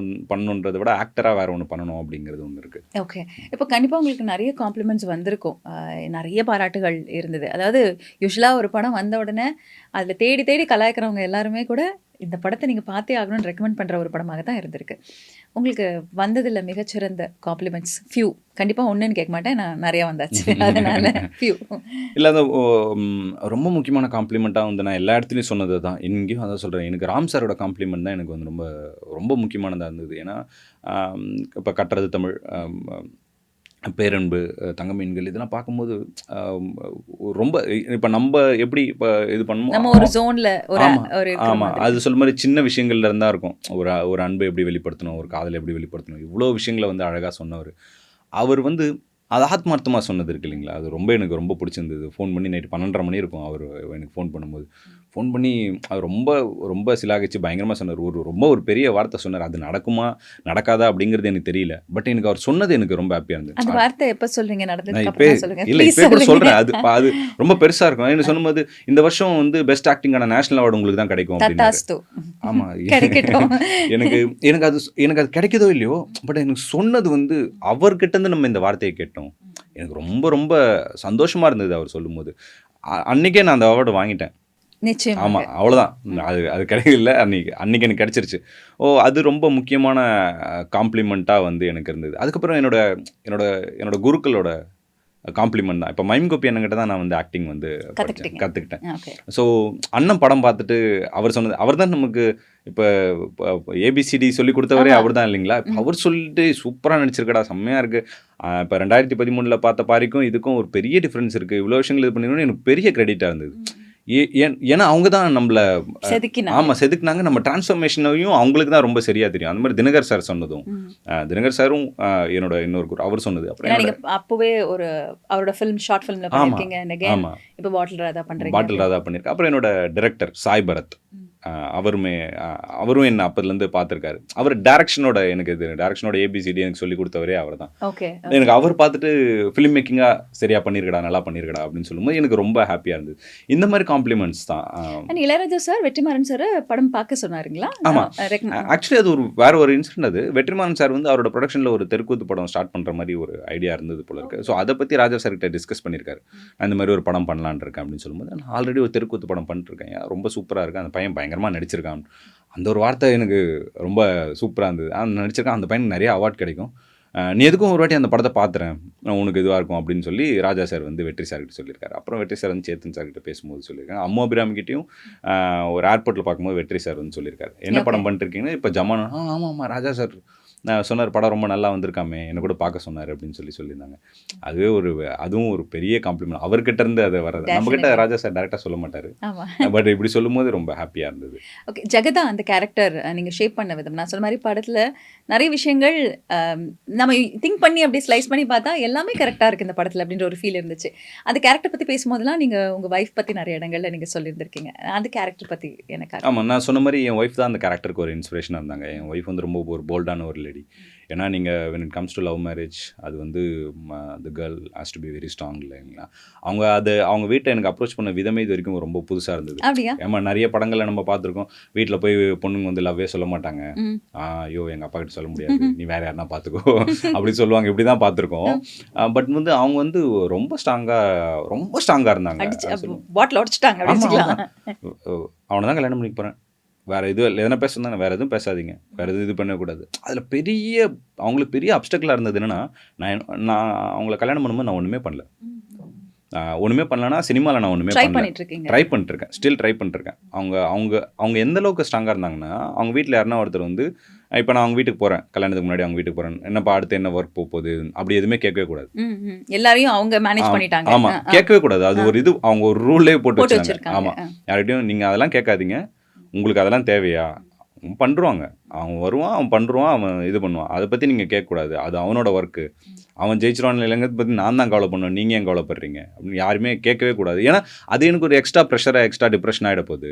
பண்ணணுன்றதை விட ஆக்டராக வேறு ஒன்று பண்ணணும் அப்படிங்கிறது ஒன்று இருக்குது. ஓகே. இப்போ கண்டிப்பாக உங்களுக்கு நிறைய காம்ப்ளிமெண்ட்ஸ் வந்திருக்கும், நிறைய பாராட்டுகள் இருந்தது. அதாவது யூஸ்வலாக ஒரு படம் வந்த உடனே அதில் தேடி தேடி கலாய்க்கிறவங்க எல்லாருமே கூட இந்த படத்தை நீங்கள் பார்த்தே ஆகணும்னு ரெக்கமெண்ட் பண்ணுற ஒரு படமாக தான் இருந்திருக்கு. உங்களுக்கு வந்ததில் மிகச்சிறந்த காம்ப்ளிமெண்ட்ஸ் ஃபியூ, கண்டிப்பாக ஒன்றுன்னு கேட்க மாட்டேன், நான் நிறையா வந்தாச்சு அதனால் ஃபியூ. இல்லை அது ரொம்ப முக்கியமான காம்ப்ளிமெண்ட்டாக வந்து நான் எல்லா இடத்துலையும் சொன்னது தான், இங்கேயும் அதான் சொல்கிறேன். எனக்கு ராம் சாரோட காம்ப்ளிமெண்ட் தான் எனக்கு வந்து ரொம்ப ரொம்ப முக்கியமானதாக இருந்தது. ஏன்னா இப்போ கட்டுறது தமிழ், பேரன்பு, தங்கமீன்கள் இதெல்லாம் பார்க்கும்போது ரொம்ப இப்போ நம்ம எப்படி இப்போ இது பண்ணுவோம், நம்ம ஒரு ஜோனில் ஒரு ஆமாம் அது சொல்ல மாதிரி சின்ன விஷயங்கள்ல இருந்தால் இருக்கும். ஒரு அன்பை எப்படி வெளிப்படுத்தணும், ஒரு காதலை எப்படி வெளிப்படுத்தணும், இவ்வளோ விஷயங்களை வந்து அழகாக சொன்னவர். அவர் வந்து அது ஆத்மார்த்தமாக சொன்னது இருக்கு இல்லைங்களா, அது எனக்கு ரொம்ப பிடிச்சிருந்தது. ஃபோன் பண்ணி நைட்டு 12:30 மணி இருக்கும் அவர் எனக்கு ஃபோன் பண்ணும்போது. ஃபோன் பண்ணி அவர் ரொம்ப ரொம்ப சிலாகிச்சு பயங்கரமாக சொன்னார். ஒரு பெரிய வார்த்தை சொன்னார். அது நடக்குமா நடக்காதா அப்படிங்கிறது எனக்கு தெரியல. பட் எனக்கு அவர் சொன்னது எனக்கு ரொம்ப ஹாப்பியாக இருந்தது. அந்த வார்த்தை எப்போ சொல்கிறீங்க, நடந்ததுக்கு இப்போ இல்லை இப்போ கூட சொல்கிறேன். அது ரொம்ப பெருசாக இருக்கும். எனக்கு சொன்னபோது இந்த வருஷம் வந்து பெஸ்ட் ஆக்டிங்கான நேஷனல் அவார்டு உங்களுக்கு தான் கிடைக்கும் அப்படின்னு. ஆமாம், எனக்கு அது கிடைக்குதோ இல்லையோ, பட் எனக்கு சொன்னது வந்து அவர்கிட்டருந்து நம்ம இந்த வார்த்தையை கேட்டோம். எனக்கு ரொம்ப ரொம்ப சந்தோஷமாக இருந்தது அவர் சொல்லும்போது. அன்றைக்கே நான் அந்த அவார்டு வாங்கிட்டேன். நிச்சயம். ஆமாம், அவ்வளோதான். அது கிடைக்கல, அன்றைக்கி எனக்கு கிடச்சிருச்சு. அது ரொம்ப முக்கியமான காம்ப்ளிமெண்ட்டாக வந்து எனக்கு இருந்தது. அதுக்கப்புறம் என்னோட குருக்களோட காம்ப்ளிமெண்ட் தான். இப்போ மைம் கோபி அண்ணங்கிட்ட தான் நான் வந்து ஆக்டிங் வந்து கற்றுக்கிட்டேன். ஸோ அண்ணன் படம் பார்த்துட்டு அவர் சொன்னது, அவர் தான் நமக்கு இப்போ ஏபிசிடி சொல்லி கொடுத்தவரே அவர் தான் இல்லைங்களா. இப்போ அவர் சொல்லிட்டு சூப்பராக நடிச்சிருக்கடா, செம்மையாக இருக்குது. இப்போ 2013 பார்த்த பாரிக்கும் இதுக்கும் ஒரு பெரிய டிஃப்ரென்ஸ் இருக்குது, இவ்வளோ விஷயங்கள் இது பண்ணிடணும்னு எனக்கு பெரிய கிரெடிட்டாக இருந்தது. ஏன்னா அவங்க தான் நம்மளை செதுக்குனாங்க. நம்ம டிரான்ஸ்ஃபர்மேஷனையும் அவங்களுக்கு தான் ரொம்ப சரியாக தெரியும். அந்த மாதிரி தினகர் சார் சொன்னதும், தினகர் சாரும் என்னோட இன்னொரு குரு அவர் சொன்னது. அப்புறம் அப்போவே ஒரு அவரோட ஷார்ட் ஃபிலிமில் பண்ணியிருக்கீங்க. ஆமாம், இப்போ பாட்டில் ராதா பண்ணியிருக்கேன். அப்புறம் என்னோட டைரக்டர் சாய் பரத், அவரும் என்ன அப்போதுலேருந்து பார்த்துருக்காரு. அவர் டேரக்ஷனோட ஏபிசிடி எனக்கு சொல்லி கொடுத்தவரே அவர் தான். எனக்கு அவர் பார்த்துட்டு ஃபிலிம் மேக்கிங்காக சரியாக பண்ணியிருக்கடா, நல்லா பண்ணியிருக்கடா அப்படின்னு சொல்லும்போது எனக்கு ரொம்ப ஹாப்பியாக இருந்தது. இந்த மாதிரி காம்ப்ளிமெண்ட்ஸ் தான். இளையராஜா சார் வெற்றிமாறன் சார் படம் பார்க்க சொன்னாருங்களா? ஆமாம், ஆக்சுவலி அது வேற ஒரு இன்சிடென்ட். அது வெற்றிமாறன் சார் வந்து அவரோட ப்ரொடக்ஷனில் ஒரு தெருக்கூத்து படம் ஸ்டார்ட் பண்ணுற மாதிரி ஒரு ஐடியா இருந்தது போல இருக்குது. ஸோ அதை பற்றி ராஜா சார்கிட்ட டிஸ்கஸ் பண்ணியிருக்காரு. நான் இந்த மாதிரி ஒரு படம் பண்ணலான் இருக்கேன் அப்படின்னு சொல்லும்போது, நான் ஆல்ரெடி ஒரு தெருக்கூத்து படம் பண்ணிட்டுருக்கேன், ரொம்ப சூப்பராக இருக்குது, அந்த பையன் பயங்கரமாக நடிச்சிருக்கான். அந்த ஒரு வார்த்தை எனக்கு ரொம்ப சூப்பராக இருந்தது. நடிச்சிருக்கான், அந்த பையனுக்கு நிறைய அவார்ட் கிடைக்கும், நீ எதுக்கும் ஒரு வாட்டி அந்த படத்தை பார்த்துறேன், உனக்கு இதுவாக இருக்கும் அப்படின்னு சொல்லி ராஜா சார் வந்து வெற்றி சார்கிட்ட சொல்லியிருக்காரு. அப்புறம் வெற்றி சார் வந்து சேத்தன் சார்கிட்ட பேசும்போது சொல்லியிருக்காங்க. அம்மா அபிராமிக்கிட்டையும் ஒரு ஏர்போர்ட்டில் பார்க்கும்போது வெற்றி சார் வந்து சொல்லியிருக்காரு, என்ன படம் பண்ணிட்டுருக்கீங்கன்னா இப்போ ஜமான். ஆமாம் ராஜா சார் நான் சொன்னார், படம் ரொம்ப நல்லா வந்திருக்காமே, என்னை கூட பார்க்க சொன்னார் அப்படின்னு சொல்லியிருந்தாங்க. அதுவும் ஒரு பெரிய காம்ப்ளிமெண்ட் அவர்கிட்ட இருந்து அது வர்றது. நம்மகிட்ட ராஜா சார் டேரெக்டாக சொல்ல மாட்டார், பட் இப்படி சொல்லும்போது ரொம்ப ஹாப்பியாக இருந்தது. ஓகே, ஜெகதா அந்த கேரக்டர் நீங்கள் ஷேப் பண்ண விதம், நான் சொன்ன மாதிரி படத்தில் நிறைய விஷயங்கள் நம்ம திங்க் பண்ணி அப்படியே ஸ்லைஸ் பண்ணி பார்த்தா எல்லாமே கரெக்டாக இருக்குது இந்த படத்தில் அப்படின்ற ஒரு ஃபீல் இருந்துச்சு. அந்த கேரக்டர் பற்றி பேசும்போதெல்லாம் நீங்கள் உங்கள் ஒய்ஃப் பற்றி நிறைய இடங்களில் நீங்கள் சொல்லியிருந்திருக்கீங்க. அந்த கேரக்டர் பற்றி எனக்கு. ஆமாம், நான் சொன்ன மாதிரி என் ஒய்ஃப் தான் அந்த கேரக்டருக்கு ஒரு இன்ஸ்பிரேஷனாக இருந்தாங்க. என் ஒய்ஃப் வந்து ரொம்ப ஒரு போல்டான ஒரு லேடி. ஏன்னா நீங்கள் when it comes to love marriage, அது வந்து the girl has to be very strong இல்லைங்களா. அவங்க வீட்டை எனக்கு அப்ரோச் பண்ண விதமே இது வரைக்கும் ரொம்ப புதுசாக இருந்தது. ஏமா நிறைய படங்களில் நம்ம பார்த்துருக்கோம், வீட்டில் போய் பொண்ணுங்க வந்து லவ்வே சொல்ல மாட்டாங்க, ஐயோ எங்கள் அப்பா கிட்ட சொல்ல முடியாது, நீ வேறு யாருன்னா பார்த்துக்கோ அப்படி சொல்லுவாங்க. இப்படி தான் பார்த்துருக்கோம். பட் வந்து அவங்க வந்து ரொம்ப ஸ்ட்ராங்காக இருந்தாங்க. அவனை தான் கல்யாணம் பண்ணிக்க போகிறேன், வேறு எதனா பேசுனா வேறு எதுவும் பேசாதீங்க, வேறு இது பண்ணக்கூடாது. அதில் அவங்களுக்கு பெரிய அப்டக்கலாக இருந்தது என்னென்னா, நான் அவங்கள கல்யாணம் பண்ணும்போது நான் ஒன்றுமே பண்ணலன்னா சினிமாவில் நான் ஒன்றுமே ட்ரை பண்ணிட்டுருக்கேன், ஸ்டில் ட்ரை பண்ணிட்டுருக்கேன். அவங்க எந்த அளவுக்கு ஸ்ட்ராங்காக இருந்தாங்கன்னா, அவங்க வீட்டில் யாருன்னா ஒருத்தர் வந்து, இப்போ நான் அவங்க வீட்டுக்கு போகிறேன், கல்யாணத்துக்கு முன்னாடி அவங்க வீட்டுக்கு போகிறேன், என்னப்பா அடுத்து என்ன ஒர்க் போகுது அப்படி எதுவுமே கேட்கவே கூடாது. எல்லாரையும் அவங்க மேனேஜ் பண்ணிட்டாங்க. ஆமாம், கேட்கவே கூடாது. அது ஒரு இது அவங்க ஒரு ரூல்லே போட்டு வச்சுருக்காங்க. ஆமாம், யார்கிட்டையும் நீங்கள் அதெல்லாம் கேட்காதீங்க, உங்களுக்கு அதெல்லாம் தேவையா, பண்ணுருவாங்க, அவன் வருவான், அவன் பண்ணுருவான், அவன் இது பண்ணுவான், அதை பற்றி நீங்கள் கேட்கக்கூடாது, அது அவனோட ஒர்க்கு, அவன் ஜெயிச்சிருவான் இல்லைங்கிறத பற்றி நான் தான் கவலை பண்ணுவேன், நீங்கள் ஏன் கவலைப்படுறீங்க அப்படின்னு யாருமே கேட்கவே கூடாது. ஏன்னா அது எனக்கு ஒரு எக்ஸ்ட்ரா ப்ரெஷராக எக்ஸ்ட்ரா டிப்ரெஷன் ஆகிட போகுது.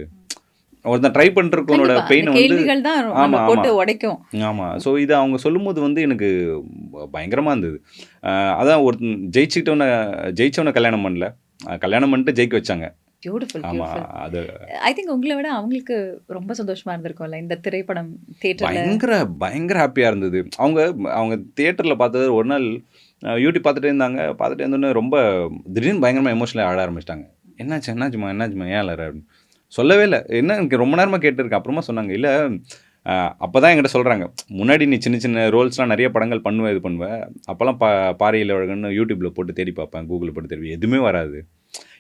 ஒருத்தன் ட்ரை பண்ணுறவனோட பெயினை வந்து ஆமாம். ஸோ இது அவங்க சொல்லும்போது வந்து எனக்கு பயங்கரமாக இருந்தது. அதான் ஜெயிச்சவனை கல்யாணம் பண்ணிட்டு ஜெயிக்க வச்சாங்க, பியூட்டிஃபுல் ஆமாம் பியூட்டிஃபுல். அது ஐ திங்க் உங்களை விட அவங்களுக்கு ரொம்ப சந்தோஷமா இருந்திருக்கும்ல இந்த திரைப்படம் தியேட்டர்ல. பயங்கர பயங்கர ஹாப்பியாக இருந்தது. அவங்க அவங்க தியேட்டரில் பார்த்தது ஒரு நாள் யூடியூப் பார்த்துட்டே இருந்தாங்க. பார்த்துட்டே இருந்தோன்னே ரொம்ப திடீர்னு பயங்கரமாக எமோஷனலாக ஆட ஆரம்பிச்சிட்டாங்க. என்னாச்சு என்னாச்சுமா என்னாச்சுமா ஏன் அலற அப்படின்னு சொல்லவே இல்லை. என்ன எனக்கு ரொம்ப நேரமாக கேட்டிருக்கேன். அப்புறமா சொன்னாங்க, இல்லை அப்போ தான் என்கிட்ட சொல்கிறாங்க, முன்னாடி நீ சின்ன சின்ன ரோல்ஸ்லாம் நிறைய படங்கள் பண்ணுவேன் இது பண்ணுவேன். அப்போல்லாம் பாரியில் அழகன்னு யூடியூப்பில் போட்டு தேடி பார்ப்பேன், கூகுளில் போட்டு தேடி எதுவுமே வராது.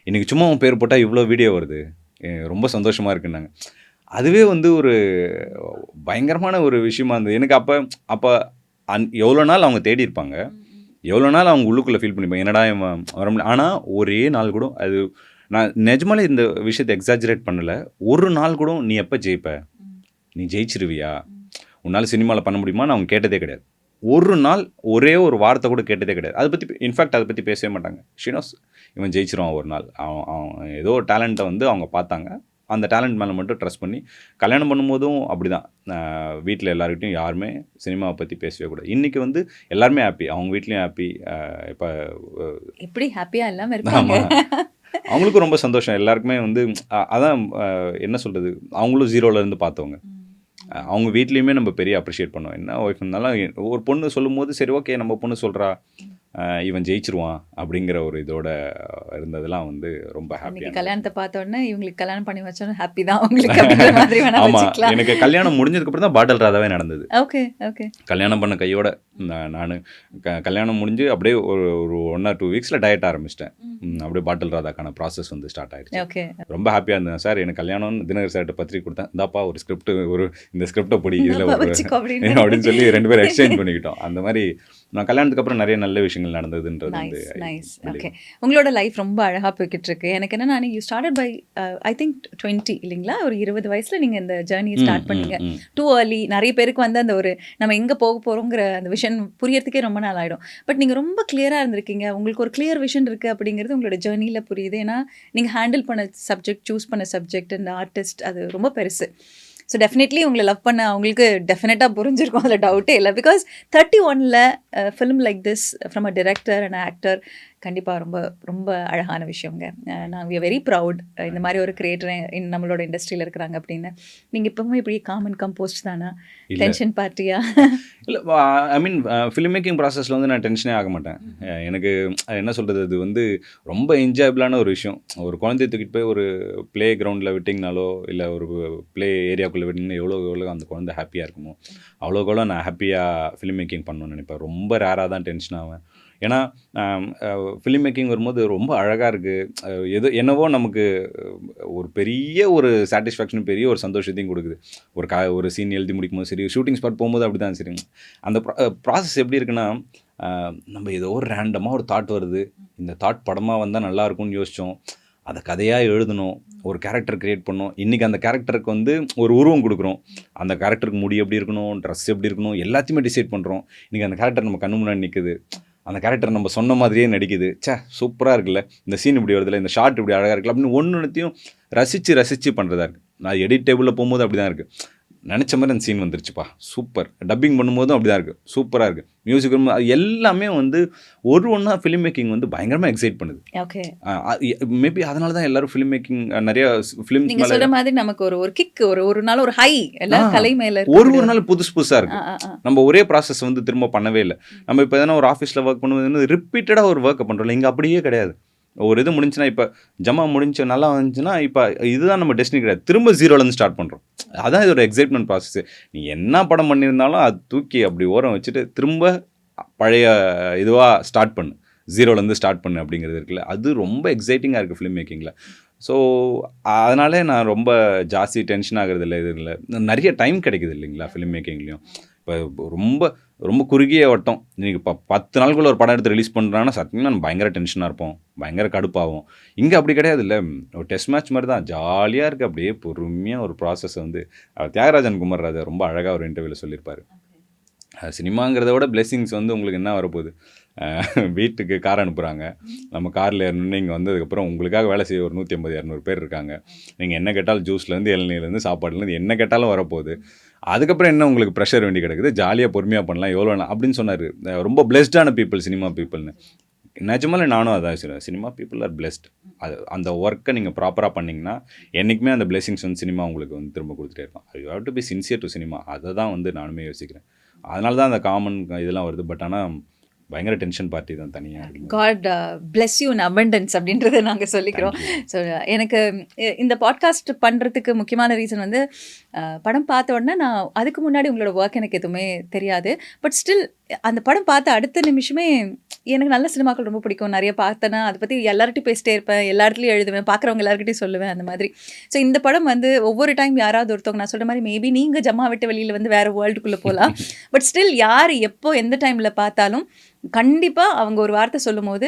இன்றைக்கி சும்மா உன் பேர் போட்டால் இவ்வளோ வீடியோ வருது, ரொம்ப சந்தோஷமாக இருக்குன்னாங்க. அதுவே வந்து ஒரு பயங்கரமான ஒரு விஷயமா இருந்தது எனக்கு. அப்போ எவ்வளோ நாள் அவங்க தேடி இருப்பாங்க, எவ்வளோ நாள் அவங்க உள்ளுக்குள்ளே ஃபீல் பண்ணிப்பாங்க, என்னடா இவன் வர முடியல. ஆனால் ஒரே நாள் கூட அது நான் நிஜமாலே இந்த விஷயத்தை எக்ஸாஜரேட் பண்ணலை. ஒரு நாள் கூட நீ எப்போ ஜெயிப்ப, நீ ஜெயிச்சிருவியா, உன்னால் சினிமாவில் பண்ண முடியுமான்னு அவங்க கேட்டதே கிடையாது. ஒரு நாள் ஒரே ஒரு வார்த்தை கூட கேட்டதே கிடையாது. அதை பற்றி இன்ஃபேக்ட் அதை பற்றி பேசவே மாட்டாங்க. ஷினோஸ் இவன் ஜெயிச்சிருவான் ஒரு நாள், அவன் ஏதோ ஒரு டேலண்ட்டை வந்து அவங்க பார்த்தாங்க, அந்த டேலண்ட் மேலே மட்டும் ட்ரஸ்ட் பண்ணி கல்யாணம் பண்ணும்போதும் அப்படி தான். வீட்டில் எல்லாருக்கிட்டையும் யாருமே சினிமாவை பற்றி பேசவே கூடாது. இன்றைக்கி வந்து எல்லாருமே ஹாப்பி, அவங்க வீட்லேயும் ஹாப்பி. இப்போ எப்படி ஹாப்பியாக இல்லாமல் இருப்பாங்க. ஆமாம், அவங்களுக்கும் ரொம்ப சந்தோஷம். எல்லாருக்குமே வந்து அதான் என்ன சொல்கிறது, அவங்களும் ஜீரோலேருந்து பார்த்தவங்க. அவங்க வீட்லேயுமே நம்ம பெரிய அப்ரிஷியேட் பண்ணுவோம். என்ன ஒய்ஃப் இருந்தாலும் ஒரு பொண்ணு சொல்லும் போது சரி ஓகே நம்ம பொண்ணு சொல்கிறா, இவன் ஜெயிச்சிருவான் அப்படிங்கிற ஒரு இதோட இருந்ததெல்லாம் வந்து ரொம்ப ஹாப்பியாக. கல்யாணத்தை பார்த்த உடனே இவங்களுக்கு கல்யாணம் பண்ணி வச்சோன்னு ஹாப்பி தான் உங்களுக்கு அப்படின்ற மாதிரி வேணா வச்சுக்கலாம். எனக்கு கல்யாணம் முடிஞ்சதுக்கப்புறம் தான் பாட்டில் ராதாவே நடந்தது. Okay okay. கல்யாணம் பண்ண கையோட நான் கல்யாணம் முடிஞ்சு அப்படியே ஒரு 1 or 2 வீக்ஸில் டயட் ஆரம்பிச்சிட்டேன். அப்படியே பாட்டில் ராதாக்கான ப்ராசஸ் வந்து ஸ்டார்ட் ஆகிடுச்சு. ஓகே. ரொம்ப ஹாப்பியாக இருந்தேன். சார் எனக்கு கல்யாணம்னு தினகர் சார்கிட்ட பத்திரிக்கை கொடுத்தேன், இந்தாப்பா ஒரு ஸ்கிரிப்ட், இந்த ஸ்கிரிப்டை படி இதில் அப்படின்னு சொல்லி 2 பேரும் எக்ஸ்சேஞ்ச் பண்ணிக்கிட்டோம். அந்த மாதிரி நான் கல்யாணத்துக்கு அப்புறம் நிறைய நல்ல விஷயங்கள் நடந்ததுன்றது வந்து. நைஸ். ஓகே. உங்களோட லைஃப் ரொம்ப அழகாக போய்கிட்டு இருக்கு. எனக்கு என்னன்னா you started by I think 20 இல்லைங்களா, ஒரு 20 வயசில் நீங்கள் இந்த ஜேர்னியை ஸ்டார்ட் பண்ணீங்க. Too early. நிறைய பேருக்கு வந்து அந்த ஒரு நம்ம எங்கே போக போகிறோங்கிற அந்த விஷன் புரியறதுக்கே ரொம்ப நாள் ஆகிடும். பட் நீங்கள் ரொம்ப கிளியராக இருந்திருக்கீங்க, உங்களுக்கு ஒரு கிளியர் விஷன் இருக்குது அப்படிங்கிறது உங்களோட ஜேர்னியில் புரியுது. ஏன்னா நீங்கள் ஹேண்டில் பண்ண சப்ஜெக்ட், சூஸ் பண்ண சப்ஜெக்ட் அண்ட் ஆர்டிஸ்ட் அது ரொம்ப பெருசு. ஸோ டெஃபினெட்லி உங்களை லவ் பண்ண அவங்களுக்கு டெஃபினட்டாக புரிஞ்சிருக்கும், அதில் டவுட்டே இல்லை. Because 31 film like this from a director and actor கண்டிப்பாக ரொம்ப ரொம்ப அழகான விஷயங்க. நான் வி ஆர் வெரி ப்ரவுட் இந்த மாதிரி ஒரு கிரியேட்டர் நம்மளோட இண்டஸ்ட்ரியில் இருக்கிறாங்க அப்படின்னு. நீங்கள் இப்போவுமே இப்படி காமன் கம்போஸ்ட் தானா, டென்ஷன் பார்ட்டியா? இல்லை, ஐ மீன் ஃபிலிம் மேக்கிங் ப்ராசஸில் வந்து நான் டென்ஷனே ஆக மாட்டேன். எனக்கு என்ன சொல்கிறது, அது வந்து ரொம்ப என்ஜாயபிளான ஒரு விஷயம். ஒரு குழந்தைய தூக்கிட்டு போய் ஒரு ப்ளே கிரவுண்டில் விட்டிங்கனாலோ இல்லை ஒரு ப்ளே ஏரியாவுக்குள்ளே விட்டிங்கன்னா எவ்வளோ அந்த குழந்தை ஹாப்பியாக இருக்குமோ அவ்வளோக்கெவ்வளோ நான் ஹாப்பியாக ஃபிலிம் மேக்கிங் பண்ணணும்னு நினைப்பேன். ரொம்ப ரேராக தான் டென்ஷன் ஆவேன். ஏன்னா ஃபிலிம் மேக்கிங் வரும்போது ரொம்ப அழகாக இருக்குது. என்னவோ நமக்கு ஒரு பெரிய ஒரு சாட்டிஸ்ஃபேக்ஷன், பெரிய ஒரு சந்தோஷத்தையும் கொடுக்குது. ஒரு சீன் எழுதி முடிக்கும்போது சரி, ஷூட்டிங் ஸ்பாட் போகும்போது அப்படி தான். சரி, அந்த ப்ராசஸ் எப்படி இருக்குன்னா, நம்ம ஏதோ ஒரு ரேண்டமாக ஒரு தாட் வருது, இந்த தாட் படமாக வந்தால் நல்லாயிருக்கும்னு யோசித்தோம், அதை கதையாக எழுதணும், ஒரு கேரக்டர் க்ரியேட் பண்ணோம். இன்றைக்கி அந்த கேரக்டருக்கு வந்து ஒரு உருவம் கொடுக்குறோம். அந்த கேரக்டருக்கு முடி எப்படி இருக்கணும், ட்ரெஸ் எப்படி இருக்கணும், எல்லாத்தையுமே டிசைட் பண்ணுறோம். இன்றைக்கி அந்த கேரக்டர் நம்ம கண்ணு முன்னாடி நிற்குது, அந்த கேரக்டர் நம்ம சொன்ன மாதிரியே நடிக்குது. சூப்பராக இருக்குல்ல, இந்த சீன் இப்படி வருதுல்ல, இந்த ஷார்ட் இப்படி அழகாக இருக்குல்ல அப்படின்னு ஒன்றுத்தையும் ரசித்து பண்ணுறதா இருக்குது. நான் எடிட் டேபிளில் போகும்போது அப்படி தான் இருக்குது. நினச்ச மாதிரி அந்த சீன் வந்துருச்சுப்பா, சூப்பர். டப்பிங் பண்ணும்போதும் அப்படி தான் இருக்குது, சூப்பராக இருக்குது. மியூசிக் எல்லாமே வந்து ஒன்றா ஃபிலிம் மேக்கிங் வந்து பயங்கரமாக எக்ஸைட் பண்ணுது. ஓகே. மேபி அதனால தான் எல்லாரும் ஃபிலிம் மேக்கிங் நிறைய ஃபிலிம் நீங்கள் சொல்கிற மாதிரி நமக்கு ஒரு கிக், ஒரு நாள் ஒரு ஹை எல்லாம் கலை மேலே ஒரு நாள் புதுசாக இருக்குது. நம்ம ஒரே ப்ராசஸ் வந்து திரும்ப பண்ணவே இல்லை. நம்ம இப்போ எதனா ஒரு ஆஃபீஸில் ஒர்க் பண்ணும்போது ரிப்பீட்டடாக ஒரு ஒர்க்கை பண்ணுறோம். இங்கே அப்படியே கிடையாது. ஒரு இது முடிஞ்சுன்னா, இப்போ ஜமா முடிஞ்சு நல்லா வந்துச்சுன்னா இப்போ இதுதான் நம்ம டெஸ்டினி கிடையாது, திரும்ப ஜீரோலேருந்து ஸ்டார்ட் பண்ணுறோம். அதான் இதோட எக்ஸைட்மெண்ட் ப்ராசஸ். நீ என்ன படம் பண்ணியிருந்தாலும் அது தூக்கி அப்படி ஓரம் வச்சுட்டு திரும்ப பழைய இதுவாக ஸ்டார்ட் பண்ணு, ஜீரோலேருந்து ஸ்டார்ட் பண்ணு அப்படிங்கிறது இருக்குல்ல, அது ரொம்ப எக்ஸைட்டிங்காக இருக்குது ஃபிலிம் மேக்கிங்கில். ஸோ அதனாலே நான் ரொம்ப ஜாஸ்தி டென்ஷன் ஆகிறது இல்லை. இது இல்லை, நிறைய டைம் கிடைக்குது இல்லைங்களா ஃபிலிம் மேக்கிங்லேயும். இப்போ ரொம்ப ரொம்ப குறுகிய வட்டம். இன்றைக்கி இப்போ 10 நாளுக்குள்ள ஒரு படம் எடுத்து ரிலீஸ் பண்ணுறாங்கன்னா சத்தியமாக நம்ம பயங்கர டென்ஷனாக இருப்போம், பயங்கர கடுப்பாகும். இங்கே அப்படி கிடையாது இல்லை, ஒரு டெஸ்ட் மேட்ச் மாதிரி தான், ஜாலியாக இருக்குது. அப்படியே பொறுமையாக ஒரு ப்ராசஸ் வந்து தியாகராஜன் குமார்ராஜா ரொம்ப அழகாக ஒரு இன்டர்வியூவில் சொல்லியிருப்பார். சினிமாங்கிறத விட பிளெஸிங்ஸ் வந்து உங்களுக்கு என்ன வரப்போகுது, வீட்டுக்கு கார் அனுப்புகிறாங்க, நம்ம காரில் ஏறணுன்னு இங்கே வந்ததுக்கப்புறம் உங்களுக்காக வேலை செய்ய ஒரு 150-200 பேர் இருக்காங்க. நீங்கள் என்ன கேட்டாலும் ஜூஸ்லேருந்து இளநீர்லேருந்து சாப்பாடுலேருந்து என்ன கேட்டாலும் வரப்போகுது. அதுக்கப்புறம் என்ன உங்களுக்கு ப்ரெஷர் வேண்டி கிடக்குது, ஜாலியாக பொறுமையாக பண்ணலாம், எவ்வளோ வேணாம் அப்படின்னு சொன்னார். ரொம்ப பிளெஸ்டான பீப்புள் சினிமா பீப்புள்னு. நிஜமாலே நானும் அதான் சொல்லுவேன், சினிமா பீப்புள் ஆர் பிளெஸ்ட். அது அந்த ஒர்க்கை நீங்கள் ப்ராப்பராக பண்ணிங்கன்னா என்றைக்குமே அந்த பிளெஸிங்ஸ் வந்து சினிமா உங்களுக்கு வந்து திரும்ப கொடுத்துட்டே இருக்கும். You have to be sincere to cinema. அதை தான் வந்து நானுமே யோசிக்கிறேன். அதனால தான் அந்த காமன் இதெல்லாம் வருது. பட் ஆனால் பயங்கர டென்ஷன் பார்ட்டி தான் தனியாக. God bless you in abundance அப்படின்றத நாங்கள் சொல்லிக்கிறோம். ஸோ எனக்கு இந்த பாட்காஸ்ட் பண்ணுறதுக்கு முக்கியமான ரீசன் வந்து படம் பார்த்த உடனே நான் அதுக்கு முன்னாடி உங்களோட ஒர்க் எனக்கு எதுவுமே தெரியாது. பட் ஸ்டில் அந்த படம் பார்த்த அடுத்த நிமிஷமே எனக்கு நல்ல சினிமாக்கள் ரொம்ப பிடிக்கும். நிறைய பார்த்தேன்னா அதை பற்றி எல்லார்ட்டையும் பேசிட்டே இருப்பேன், எல்லா இடத்துலையும் எழுதுவேன், பார்க்குறவங்க எல்லாருக்கிட்டையும் சொல்லுவேன் அந்த மாதிரி. ஸோ இந்த படம் வந்து ஒவ்வொரு டைம் யாராவது ஒருத்தவங்க நான் சொல்கிற மாதிரி மேபி நீங்கள் ஜம்மா விட்டு வெளியில் வந்து வேறு வேர்ல்டுக்குள்ளே போகலாம். பட் ஸ்டில் யார் எப்போ எந்த டைமில் பார்த்தாலும் கண்டிப்பாக அவங்க ஒரு வார்த்தை சொல்லும் போது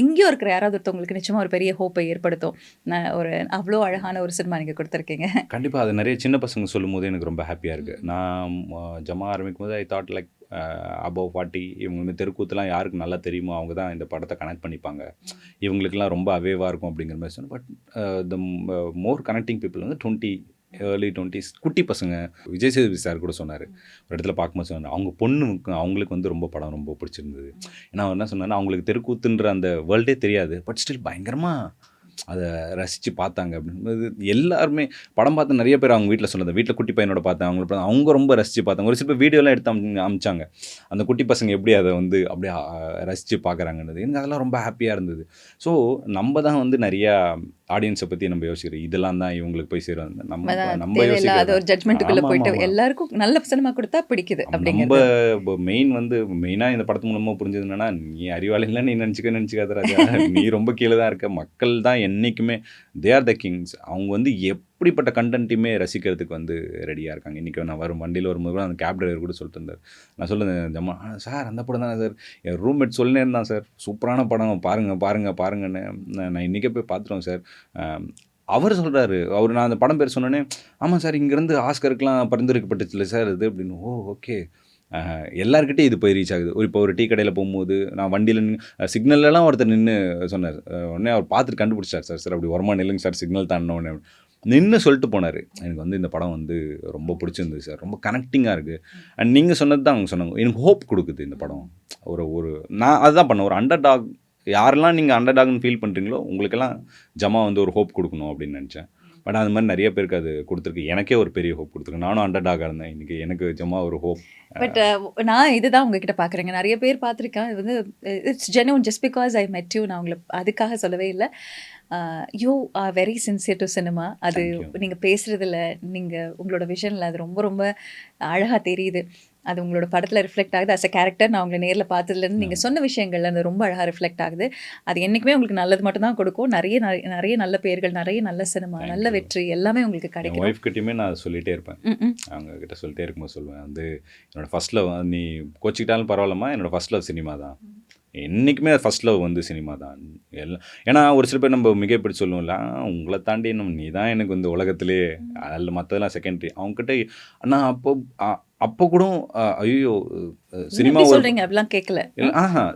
எங்கேயோ இருக்கிற யாராவது ஒருத்தவங்களுக்கு நிச்சயமாக ஒரு பெரிய ஹோப்பை ஏற்படுத்தும். நான் ஒரு அவ்வளோ அழகான ஒரு சினிமா நீங்கள் கொடுத்துருக்கீங்க. கண்டிப்பாக அது நிறைய சின்ன பசங்க சொல்லும் போது எனக்கு ரொம்ப ஹாப்பியாக இருக்குது. நான் ஜமா ஆரம்பிக்கும் போது ஐ தாட் லைக் அபவ் 40 இவங்க தெருக்கூத்துலாம் யாருக்கு நல்லா தெரியுமோ அவங்க தான் இந்த படத்தை கனெக்ட் பண்ணிப்பாங்க, இவங்களுக்குலாம் ரொம்ப அவேவாக இருக்கும் அப்படிங்கிற மாதிரி சொன்னேன். But the more connecting people வந்து 20 early 20s குட்டி பசங்க. விஜய் சேதுபதி சார் கூட சொன்னார் ஒரு இடத்துல பார்க்கும்போது, சொன்னார் அவங்க பொண்ணுக்கு அவங்களுக்கு வந்து ரொம்ப படம் ரொம்ப பிடிச்சிருந்தது. ஏன்னா அவர் என்ன சொன்னார், அவங்களுக்கு தெருக்கூத்துன்ற அந்த வேர்ல்டே தெரியாது, பட் ஸ்டில் பயங்கரமாக அதை ரசித்து பார்த்தாங்க அப்படின்போது எல்லாருமே படம் பார்த்து நிறைய பேர் அவங்க வீட்டில் சொன்னது, வீட்டில் குட்டி பையனோட பார்த்தேன் அவங்க ரொம்ப ரசித்து பார்த்தாங்க. ஒரு சில பேர் வீடியோலாம் எடுத்து அமிச்சாங்க அந்த குட்டி பசங்க எப்படி அதை வந்து அப்படியே ரசித்து பார்க்குறாங்கன்றது. எனக்கு அதெல்லாம் ரொம்ப ஹாப்பியாக இருந்தது. ஸோ நம்ம தான் வந்து நிறையா ஆடியன்ஸை பற்றி நம்ம யோசிக்கிறோம், இதெல்லாம் தான் இவங்களுக்கு போய் சேரும். நம்ம யோசிக்கிறோம் ஒரு ஜட்மெண்ட்டுக்குள்ளே போயிட்டு எல்லாருக்கும் நல்ல சினிமா கொடுத்தா பிடிக்குது அப்படிங்கிற நம்ம மெயின் வந்து மெயினாக இந்த படத்து மூலமாக புரிஞ்சது என்னன்னா, நீ அறிவாளிலாம் நீ நினச்சிக்காத ராஜா, நீ ரொம்ப கீழே தான் இருக்க. மக்கள் தான் என்றைக்குமே தே ஆர் த கிங்ஸ். அவங்க வந்து எப்படிப்பட்ட கண்டென்ட்டையுமே ரசிக்கிறதுக்கு வந்து ரெடியாக இருக்காங்க. இன்றைக்கி நான் வண்டியில் வரும்போது கூட அந்த கேப் டிரைவர் கூட சொல்லிட்டு இருந்தார். நான் சொல்லுவேன் ஜம்மா சார் அந்த படம் தானே சார், என் ரூம்மேட் சொல்லினே இருந்தான் சார், சூப்பரான படம் பாருங்கன்னு. நான் இன்றைக்கே போய் பார்த்துட்டோம் சார். அவர் சொல்கிறாரு, நான் அந்த படம் பேர் சொன்னோன்னே, ஆமாம் சார் இங்கேருந்து ஆஸ்கருக்கெலாம் பரிந்துரைக்கப்பட்டுச்சுல்ல சார் இது அப்படின்னு. ஓ ஓகே. எல்லாருக்கிட்டையும் இது போய் ரீச் ஆகுது. இப்போ ஒரு டீ கடையில் போகும்போது நான் வண்டியில் சிக்னல்லாம் ஒருத்தர் நின்று சொன்னார். உடனே அவர் பார்த்துட்டு கண்டுபிடிச்சார், சார் அப்படி வரமா நில்லுங்க சார் சிக்னல் தாண்டினோடனே நின்று சொல்லிட்டு போனார். எனக்கு வந்து இந்த படம் வந்து ரொம்ப பிடிச்சிருந்தது சார், ரொம்ப கனெக்டிங்காக இருக்குது. அண்ட் நீங்கள் சொன்னது தான் அவங்க சொன்னாங்க, எனக்கு ஹோப் கொடுக்குது இந்த படம். ஒரு நான் அதுதான் பண்ணேன், ஒரு அண்டர் டாக் யாரெல்லாம் நீங்கள் அண்டர் டாக்னு ஃபீல் பண்ணுறீங்களோ உங்களுக்கெல்லாம் ஜமா வந்து ஒரு ஹோப் கொடுக்கணும் அப்படின்னு நினச்சேன். பட் அது மாதிரி நிறைய பேருக்கு அது கொடுத்துருக்கு. எனக்கே ஒரு பெரிய ஹோப் கொடுத்துருக்கு. நானும் அண்டர் டாகாக இருந்தேன், இன்றைக்கி எனக்கு ஜமா ஒரு ஹோப். பட் நான் இதுதான் உங்ககிட்ட பார்க்குறேங்க, நிறைய பேர் பார்த்துருக்கேன். இது வந்து it's genuine, just because I மெட் யூ. நான் உங்களை அதுக்காக சொல்லவே இல்லை. You are very sincere to cinema. அது நீங்கள் பேசுகிறதுல, நீங்கள் உங்களோட விஷனில் அது ரொம்ப ரொம்ப அழகாக தெரியுது. அது உங்களோட படத்தில் ரிஃப்ளெக்ட் ஆகுது. அஸ் அ கேரக்டர் நான் உங்களை நேரில் பார்த்ததுலேருந்து நீங்கள் சொன்ன விஷயங்கள்ல அது ரொம்ப அழகாக ரிஃப்ளெக்ட் ஆகுது. அது என்றைக்குமே உங்களுக்கு நல்லது மட்டும் தான் கொடுக்கும். நிறைய நிறைய நல்ல பேர்கள், நிறைய நல்ல சினிமா, நல்ல வெற்றி எல்லாமே உங்களுக்கு கிடைக்கும். ஒய்ஃப் கிட்டையுமே நான் சொல்லிகிட்டே இருப்பேன், அவங்க கிட்ட சொல்லிட்டே இருக்கும்போது சொல்லுவேன் வந்து, என்னோடய ஃபர்ஸ்ட் லவ் நீ கோச்சிக்கிட்டாலும் பரவாயில்லம்மா, என்னோடய ஃபர்ஸ்ட் லவ் சினிமா தான். என்றைக்குமே ஃபர்ஸ்ட் லவ் வந்து சினிமா தான். ஏன்னா ஒரு சில பேர் நம்ம மிகப்படி சொல்லுவோம்ல, உங்களை தாண்டி நீ தான் எனக்கு இந்த உலகத்திலே, அதில் மற்றதெல்லாம் செகண்டரி. அவங்ககிட்ட நான் அப்போ கூட ஐயோ சினிமா சொல்கிறீங்க அப்படிலாம் கேட்கல.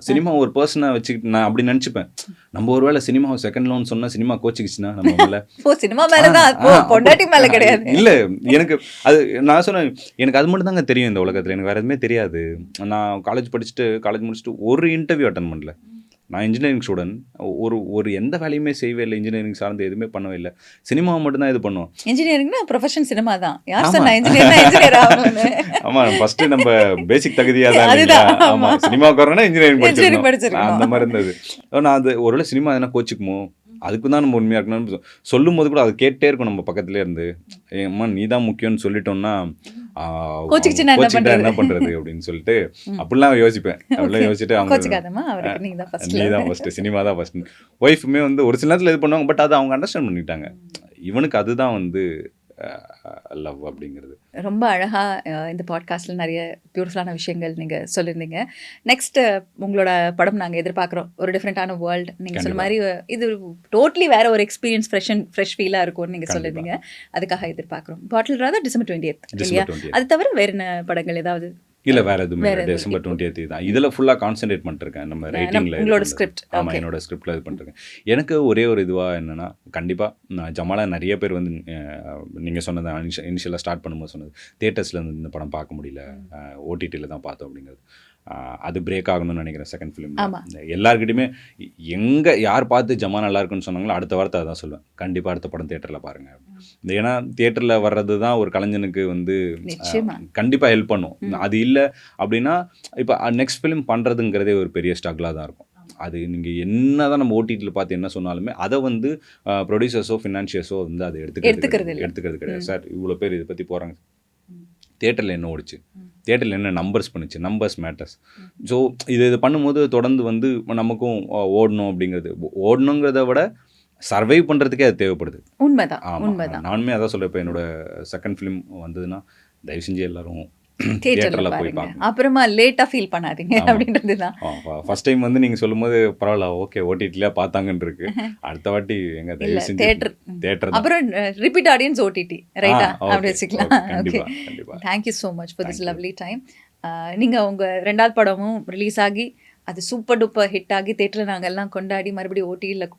சினிமா ஒரு பர்சனை வச்சுக்கிட்டு நான் அப்படி நினச்சிப்பேன். நம்ம ஒரு வேளை சினிமா செகண்ட் லோன் சொன்னால் சினிமா கோச்சிக்கிச்சுன்னா நம்ம மேலே சினிமா மேலே தான், பொண்டாட்டி மேலே கிடையாது. இல்லை எனக்கு அது நான் சொன்னேன், எனக்கு அது மட்டும் தாங்க தெரியும் இந்த உலகத்தில், எனக்கு வேறு எதுவுமே தெரியாது. நான் காலேஜ் முடிச்சுட்டு ஒரு இன்டர்வியூ அட்டன் பண்ணல. நான் இன்ஜினியரிங் ஸ்டூடெண்ட். ஒரு எந்த வேலையுமே செய்யவே இல்லை, இன்ஜினியரிங் சார்ந்து எதுவுமே பண்ணவே இல்லை. சினிமாவை மட்டும்தான் இது பண்ணுவோம். இன்ஜினியரிங்னா ப்ரொஃபஷன் சினிமா தான். யார் சொன்னா இன்ஜினியர் ஆகணும்னு? ஆமாம், ஃபர்ஸ்ட் நம்ம பேசிக் தகுதியாக தான் இல்லைங்களா? ஆமாம், சினிமாவுக்கு வரணும்னா இன்ஜினியரிங் படிச்சிருக்கோம், அந்த மாதிரி இருந்தது. நான் அது ஒருவேளை சினிமா எதனா கோச்சிக்குமோ, அதுக்கு தான் நம்ம உண்மையாக இருக்கணும்னு சொல்லும் போது கூட அது கேட்டே இருக்கும் நம்ம பக்கத்துலேயே இருந்து. ஏம்மா நீ தான் முக்கியம்னு சொல்லிட்டோம்னா கோச்சிக்கிச்சுன்னா என்ன பண்ணுறது அப்படின்னு சொல்லிட்டு அப்படிலாம் யோசிப்பேன். அப்படிலாம் யோசிச்சுட்டு அவங்க நீ தான் ஃபஸ்ட்டு, சினிமா தான் ஃபஸ்ட்டு. ஒய்ஃபுமே வந்து ஒரு சில நேரத்தில் இது பண்ணுவாங்க, பட் அதை அவங்க அண்டர்ஸ்டாண்ட் பண்ணிட்டாங்க. இவனுக்கு அதுதான் வந்து லவ் அப்படிங்கிறது. ரொம்ப அழகாக இந்த பாட்காஸ்ட்டில் நிறைய பியூட்டிஃபுல்லான விஷயங்கள் நீங்கள் சொல்லியிருந்தீங்க. நெக்ஸ்ட்டு உங்களோட படம் நாங்கள் எதிர்பார்க்குறோம். ஒரு டிஃப்ரெண்ட்டான வேர்ல்டு, நீங்கள் சொன்ன மாதிரி இது டோட்டலி வேறு ஒரு எக்ஸ்பீரியன்ஸ், ஃப்ரெஷ் ஃபீலாக இருக்கும்னு நீங்கள் சொல்லியிருந்தீங்க. அதுக்காக எதிர்பார்க்குறோம். பாட்டில் ராதா டிசம்பர் 20th இல்லையா? அது தவிர வேறு என்ன படங்கள் ஏதாவது? இல்லை வேறு எதுவுமே டிசம்பர் 20th தான். இதில் ஃபுல்லாக கான்சன்ட்ரேட் பண்ணிருக்கேன். நம்ம ரைட்டிங்கில், உங்களோட ஸ்கிரிப்ட். ஆமாம், என்னோட ஸ்கிரிப்டில் இது பண்ணிருக்கேன். எனக்கு ஒரே ஒரு இதுவாக என்னென்னா, கண்டிப்பாக நான் ஜமாலா நிறைய பேர் வந்து நீங்கள் சொன்னது இனிஷியலாக ஸ்டார்ட் பண்ணும்போது சொன்னது, தியேட்டர்ஸில் இந்த படம் பார்க்க முடியல, ஓடிடியில் தான் பார்த்தோம் அப்படிங்கிறது. அது பிரேக் ஆகணும்னு நினைக்கிறேன் செகண்ட் ஆமா. ஃபிலிம். எல்லாருக்கிட்டையுமே எங்கே யார் பார்த்து ஜமா நல்லா இருக்குன்னு சொன்னாங்களோ அடுத்த வார்த்தை அதான் சொல்லுவேன், கண்டிப்பாக அடுத்த படம் தியேட்டரில் பாருங்கள். ஏன்னா தியேட்டரில் வர்றது தான் ஒரு கலைஞனுக்கு வந்து நிச்சயமா. கண்டிப்பாக ஹெல்ப் பண்ணும். அது இல்லை அப்படின்னா இப்போ நெக்ஸ்ட் ஃபிலிம் பண்ணுறதுங்கிறதே ஒரு பெரிய ஸ்ட்ரகிளாக தான் இருக்கும். அது நீங்கள் என்ன தான் நம்ம ஓடிடியில் பார்த்து என்ன சொன்னாலுமே அதை வந்து ப்ரொடியூசர்ஸோ ஃபினான்ஷியர்ஸோ வந்து அதை எடுத்துக்கிறது கிடையாது. சார் இவ்வளோ பேர் இதை பற்றி போகிறாங்க, தியேட்டரில் என்ன ஓடிச்சு, தியேட்டரில் என்ன நம்பர்ஸ் பண்ணுச்சு, நம்பர்ஸ் மேட்டர்ஸ். ஸோ இது பண்ணும்போது தொடர்ந்து வந்து நமக்கும் ஓடணும் அப்படிங்கிறது, ஓடணுங்கிறத விட சர்வைவ் பண்ணுறதுக்கே அது தேவைப்படுது. உண்மைதான். ஆமாம், நானுமே அதான் சொல்கிறேன். இப்போ என்னோட செகண்ட் ஃபிலிம் வந்ததுன்னா தயவு செஞ்சு எல்லாரும் தியேட்டர்ல தியேட்டரில் போய் பாருங்க. பார்க்கணும். அப்புறமா லேட்டா ஃபீல் பண்ணாதீங்க அப்படின்றது தான். ஃபர்ஸ்ட் டைம் வந்து நீங்கள் சொல்லும்போது பரவாயில்ல, ஓகே ஓடிடியில் பார்த்தாங்கன்னு இருக்கு. அடுத்த வாட்டி எங்க இல்ல தயவு செஞ்சு தியேட்டர் தியேட்டர் தான். அப்புறம் ரிப்பீட் ஆடியன்ஸ் ஓடிடி ரைட்டா okay, அப்படி வச்சுக்கலாம். okay, ஓகே, கண்டிப்பாக கண்டிப்பாக. Thank you so much for this Thank you. Lovely time. நீங்கள் உங்கள் 2வது படமும் ரிலீஸ் ஆகி அது சூப்பர் டூப்பர் ஹிட் ஆகி தேட்டரில் நாங்கள் எல்லாம் கொண்டாடி மறுபடியும்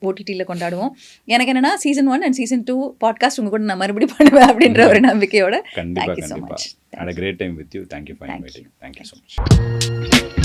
ஓடிடியில் கொண்டாடுவோம். எனக்கு என்னன்னா சீசன் 1 அண்ட் சீசன் 2 பாட்காஸ்ட் உங்கள் கூட நான் மறுபடியும் பண்ணுவேன் அப்படின்ற ஒரு நம்பிக்கையோட. கண்டிப்பாக Thank you so கண்டிப்பாக. much. Had a great time with you. Thank you for Thank inviting. Thank you so much.